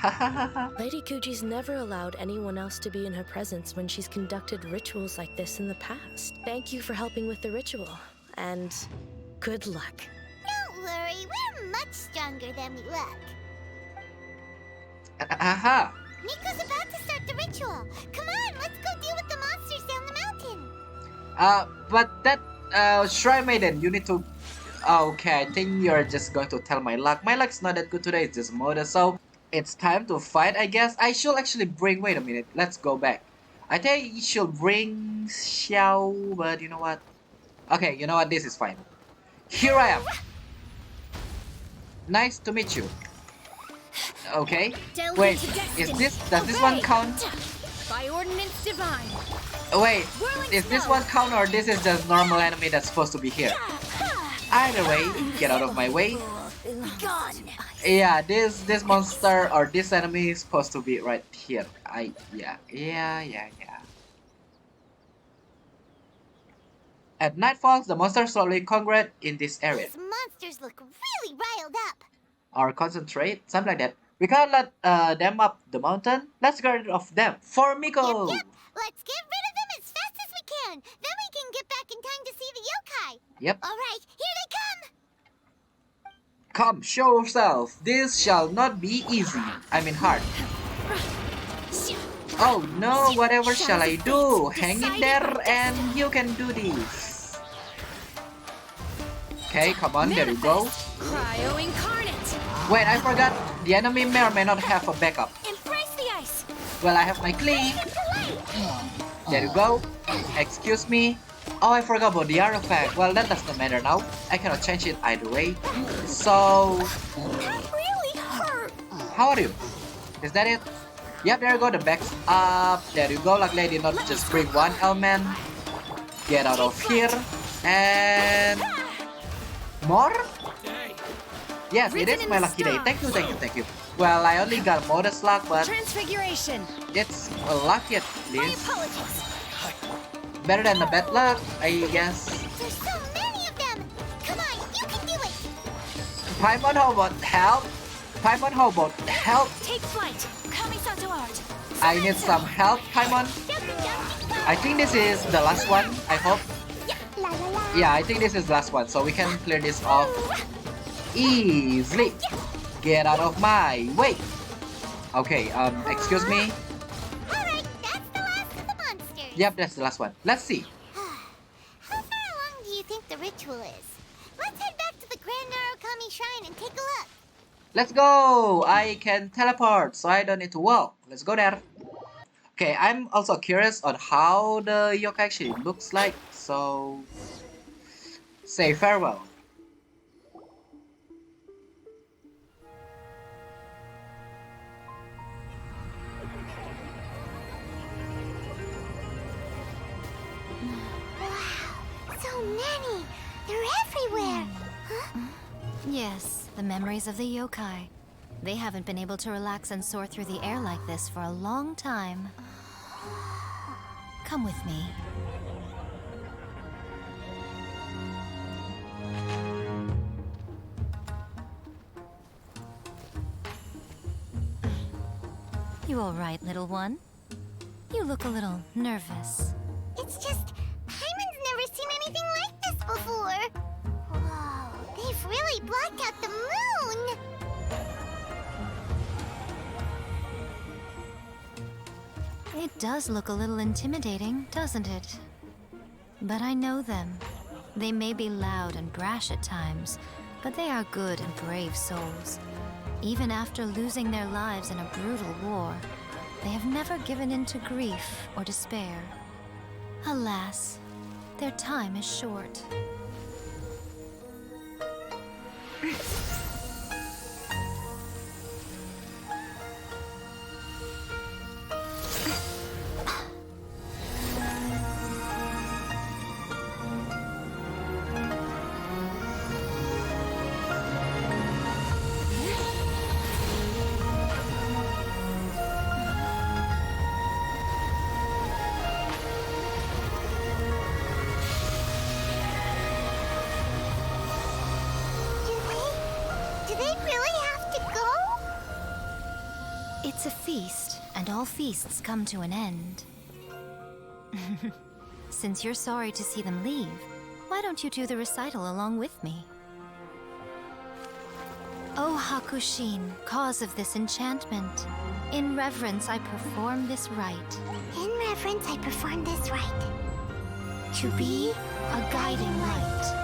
Lady Kuji's never allowed anyone else to be in her presence when she's conducted rituals like this in the past. Thank you for helping with the ritual, and good luck. Don't worry, we're much stronger than we look. Aha! Miko's about to start the ritual. Come on, let's go deal with the monsters down the mountain. But that, Shrine Maiden, you need to... Okay, I think you're just going to tell my luck. My luck's not that good today, it's just modest, so... It's time to fight, I guess. I should actually bring... Wait a minute, let's go back. I think you should bring Xiao, but you know what? Okay, you know what, this is fine. Here I am. Nice to meet you. Okay. Wait, does this one count? By ordinance divine. Wait, is this one count or this is just normal enemy that's supposed to be here? Either way, get out of my way. Gone. Yeah, this monster or this enemy is supposed to be right here. Yeah. At nightfall, the monsters slowly congregate in this area. These monsters look really riled up. Or concentrate, something like that. We can't let them up the mountain. Let's get rid of them. For Miko! Yep. Let's get rid of them as fast as we can. Then we can get back in time to see the yokai. Yep. Alright, here they come. Come, show yourself. This shall not be easy. I mean hard. Oh no, whatever shall I do? Hang in there and you can do this. Okay, come on, there you go. Cryo incarnate. Wait, I forgot. The enemy may or may not have a backup. Embrace the ice. Well, I have my cleave. There you go. Excuse me. Oh, I forgot about the artifact. Well, that doesn't matter now. I cannot change it either way. So... That really hurt. How are you? Is that it? Yep, there you go. The back's up. There you go. Luckily, I did not just bring one element. Get out of here. And... More? Yes, it is my lucky day. Thank you. Well, I only got modest luck, but... Transfiguration. It's a lucky at My least. apologies. Better than the bad luck, I guess. There's so many of them. Come on, you can do it. Paimon, how about help? Paimon, how about help? Take flight. Kamisato art. I need some help, Paimon. I think this is the last one, I hope. La la la. Yeah, I think this is the last one, so we can clear this off easily. Get out of my way. Okay, excuse me. Alright, that's the last of the monsters. Yep, that's the last one. Let's see. How far along do you think the ritual is? Let's head back to the Grand Narukami Shrine and take a look. Let's go! I can teleport, so I don't need to walk. Let's go there. Okay, I'm also curious on how the yokai actually looks like, so... Say farewell. Wow, so many. They're everywhere. Huh? Yes, the memories of the yokai. They haven't been able to relax and soar through the air like this for a long time. Come with me. You all right, little one? You look a little nervous. It's just, Paimon's never seen anything like this before. Whoa, they've really blocked out the moon. It does look a little intimidating, doesn't it? But I know them. They may be loud and brash at times, but they are good and brave souls. Even after losing their lives in a brutal war, they have never given in to grief or despair. Alas, their time is short. It's a feast, and all feasts come to an end. Since you're sorry to see them leave, why don't you do the recital along with me? O Hakushin, cause of this enchantment, in reverence I perform this rite. In reverence, I perform this rite. To be a guiding light.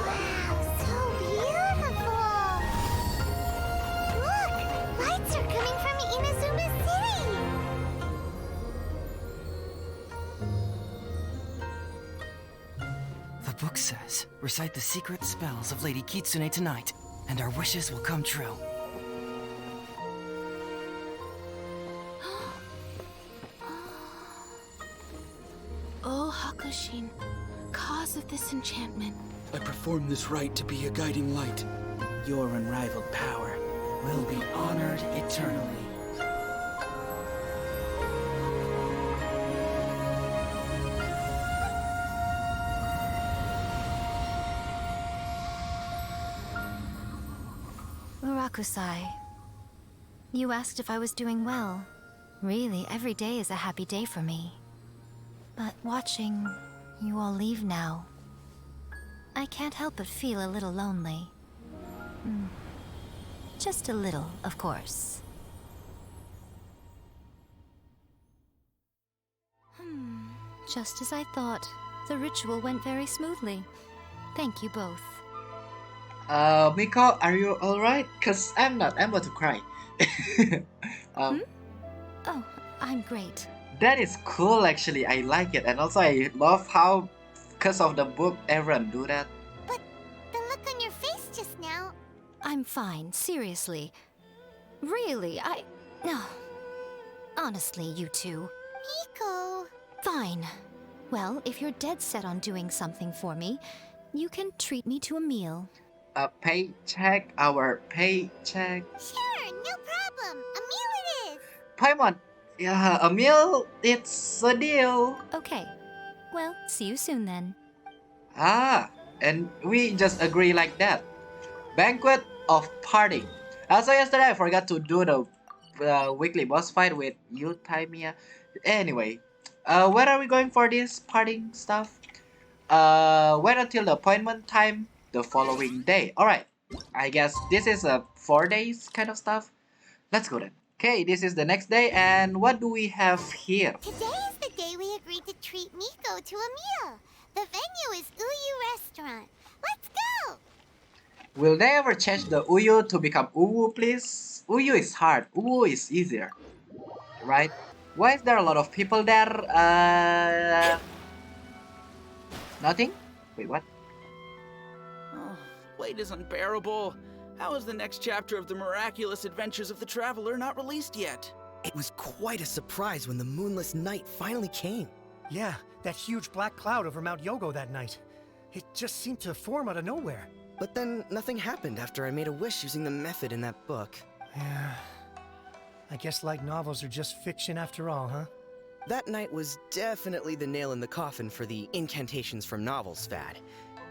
Wow, so beautiful! Look! Lights are coming from Inazuma City! The book says, recite the secret spells of Lady Kitsune tonight, and our wishes will come true. Oh, Hakushin, cause of this enchantment. I perform this rite to be a guiding light. Your unrivaled power will be honored eternally. Urakusai, you asked if I was doing well. Really, every day is a happy day for me. But watching you all leave now, I can't help but feel a little lonely. Just a little, of course. Just as I thought, the ritual went very smoothly. Thank you both. Miko, are you alright? Cause I'm not. I'm about to cry. Oh, I'm great. That is cool actually. I like it. And also I love how, because of the book, everyone do that. But the look on your face just now... I'm fine, seriously. Really, No. Honestly, you two. Miko... Fine. Well, if you're dead set on doing something for me, you can treat me to a meal. A paycheck, our paycheck. Sure, no problem. A meal it is. Paimon, yeah, a meal, it's a deal. Okay. Well, see you soon then. Ah, and we just agree like that. Banquet of parting. Also yesterday I forgot to do the weekly boss fight with Euthymia. Anyway, where are we going for this parting stuff? Wait until the appointment time the following day. Alright, I guess this is a 4 days kind of stuff. Let's go then. Okay, this is the next day, and what do we have here? Today is the day we agreed to treat Miko to a meal. The venue is Uyu Restaurant. Let's go! Will they ever change the Uyu to become Uwu, please? Uyu is hard, Uwu is easier. Right? Why is there a lot of people there? Nothing? Wait, what? Oh, wait is unbearable. How is the next chapter of the miraculous adventures of the traveler not released yet? It was quite a surprise when the moonless night finally came. Yeah, that huge black cloud over Mount Yogo that night. It just seemed to form out of nowhere. But then nothing happened after I made a wish using the method in that book. Yeah. I guess light novels are just fiction after all, huh? That night was definitely the nail in the coffin for the incantations from novels fad.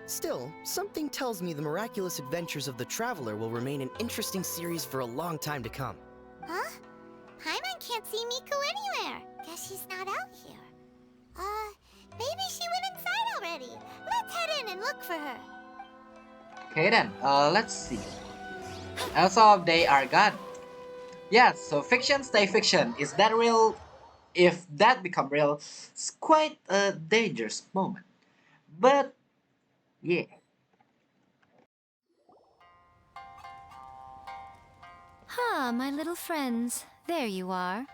Still, something tells me the miraculous adventures of the traveler will remain an interesting series for a long time to come. Huh? Paimon can't see Miko anywhere. Guess she's not out here. Maybe she went inside already. Let's head in and look for her. Okay then, let's see. Also, they are gone. Yeah, so fiction stay fiction. Is that real? If that become real, it's quite a dangerous moment. But, yeah. My little friends. There you are.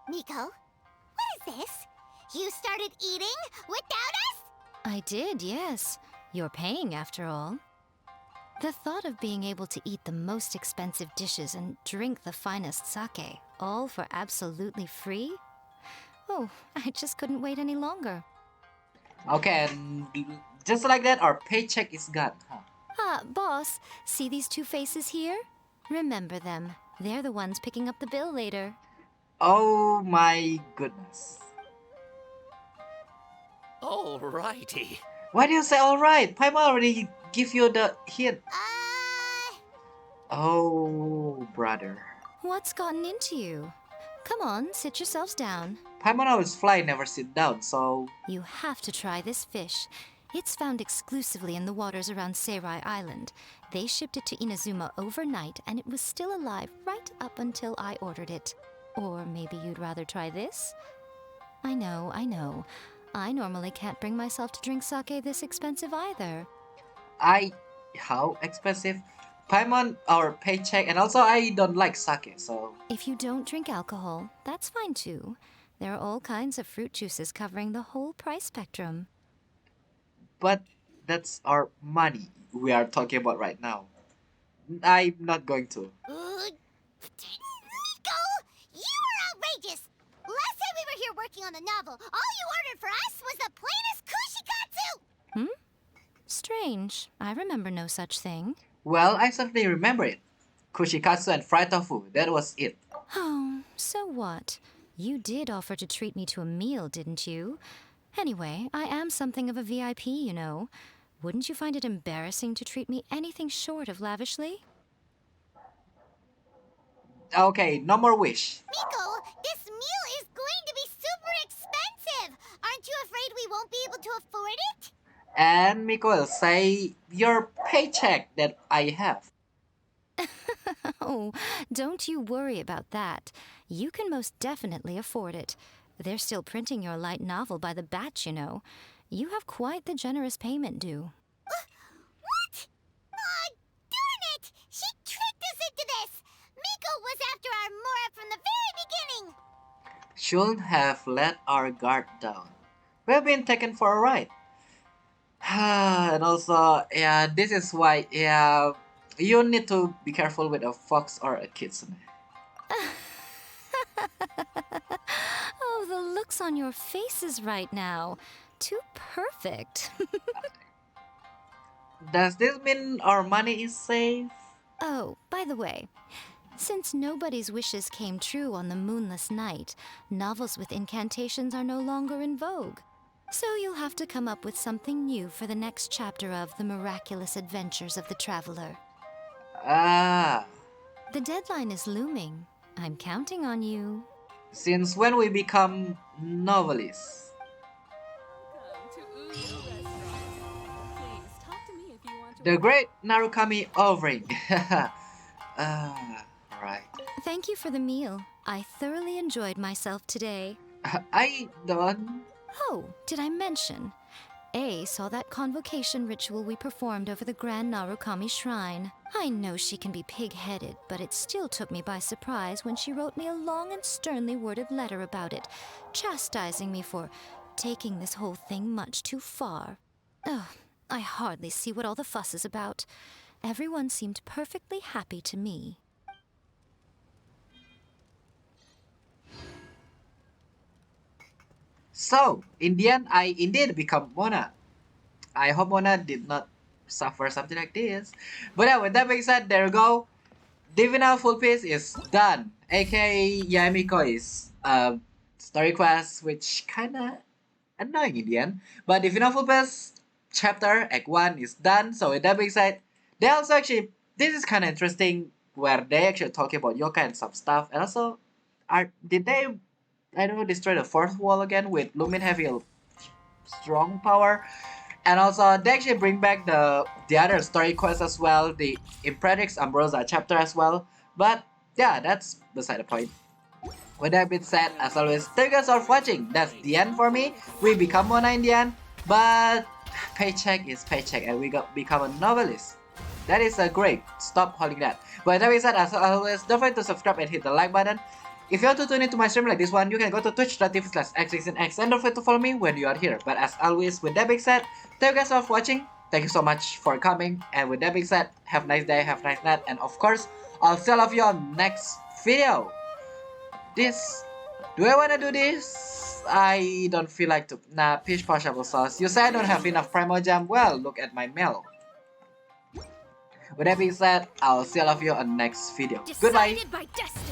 Miko, what is this? You started eating without us? I did, yes. You're paying after all. The thought of being able to eat the most expensive dishes and drink the finest sake, all for absolutely free? Oh, I just couldn't wait any longer. Okay, and just like that, our paycheck is gone, huh? Boss, see these two faces here? Remember them. They're the ones picking up the bill later. Oh my goodness. Alrighty. Why do you say alright? Paimon already give you the hint. Oh, brother. What's gotten into you? Come on, sit yourselves down. Paimon always fly, never sit down, so... You have to try this fish. It's found exclusively in the waters around Seirai Island. They shipped it to Inazuma overnight, and it was still alive right up until I ordered it. Or maybe you'd rather try this? I know. I normally can't bring myself to drink sake this expensive either. How expensive? Paimon, our paycheck, and also I don't like sake, so... If you don't drink alcohol, that's fine too. There are all kinds of fruit juices covering the whole price spectrum. But that's our money we are talking about right now. I'm not going to. Miko, you are outrageous! Last time we were here working on the novel, all you ordered for us was the plainest kushikatsu! Strange. I remember no such thing. Well, I certainly remember it. Kushikatsu and fried tofu, that was it. Oh, so what? You did offer to treat me to a meal, didn't you? Anyway, I am something of a VIP, you know. Wouldn't you find it embarrassing to treat me anything short of lavishly? Okay, no more wish. Miko, this meal is going to be super expensive! Aren't you afraid we won't be able to afford it? And Miko will say, your paycheck that I have. Oh, don't you worry about that. You can most definitely afford it. They're still printing your light novel by the batch, you know. You have quite the generous payment due. What? Aw, darn it! She tricked us into this! Miko was after our Mora from the very beginning! Shouldn't have let our guard down. We've been taken for a ride. And also, yeah, this is why, yeah, you need to be careful with a fox or a kitsune. Oh, the looks on your faces right now. Too perfect. Does this mean our money is safe? Oh, by the way, since nobody's wishes came true on the moonless night, novels with incantations are no longer in vogue. So you'll have to come up with something new for the next chapter of The Miraculous Adventures of the Traveler. Ah. The deadline is looming. I'm counting on you. Since when we become novelists? The Great Narukami Offering. Right. Thank you for the meal. I thoroughly enjoyed myself today. I don't... Oh, did I mention? A saw that convocation ritual we performed over the Grand Narukami Shrine. I know she can be pig-headed, but it still took me by surprise when she wrote me a long and sternly worded letter about it, chastising me for taking this whole thing much too far. Ugh, I hardly see what all the fuss is about. Everyone seemed perfectly happy to me. So, in the end, I indeed become Mona. I hope Mona did not suffer something like this. But yeah, with that being said, there you go. Divina Vulpes is done. aka Yae Miko is story quest, which kinda annoying in the end. But Divina Vulpes chapter, Act 1 is done. So with that being said, they also actually, this is kinda interesting where they actually talk about yokai and some stuff. And also, did they, I don't know, destroy the fourth wall again with Lumin having strong power? And also, they actually bring back the other story quest as well, the Imperatrix Ambrosia chapter as well. But yeah, that's beside the point. With that being said, as always, thank you guys all for watching. That's the end for me. We become Mona in the end, but paycheck is paycheck, and we become a novelist. That is a great. Stop holding that. But with that being said, as always, don't forget to subscribe and hit the like button. If you want to tune into my stream like this one, you can go to twitch.tv/xriczenx and don't forget to follow me when you are here. But as always, with that being said, thank you guys all for watching. Thank you so much for coming. And with that being said, have a nice day, have a nice night, and of course, I'll see all of you on next video. Do I wanna do this? I don't feel like to. Nah, peach posh applesauce. You say I don't have enough Primogem? Well, look at my mail. With that being said, I'll see all of you on next video. Goodbye. Decided by destiny.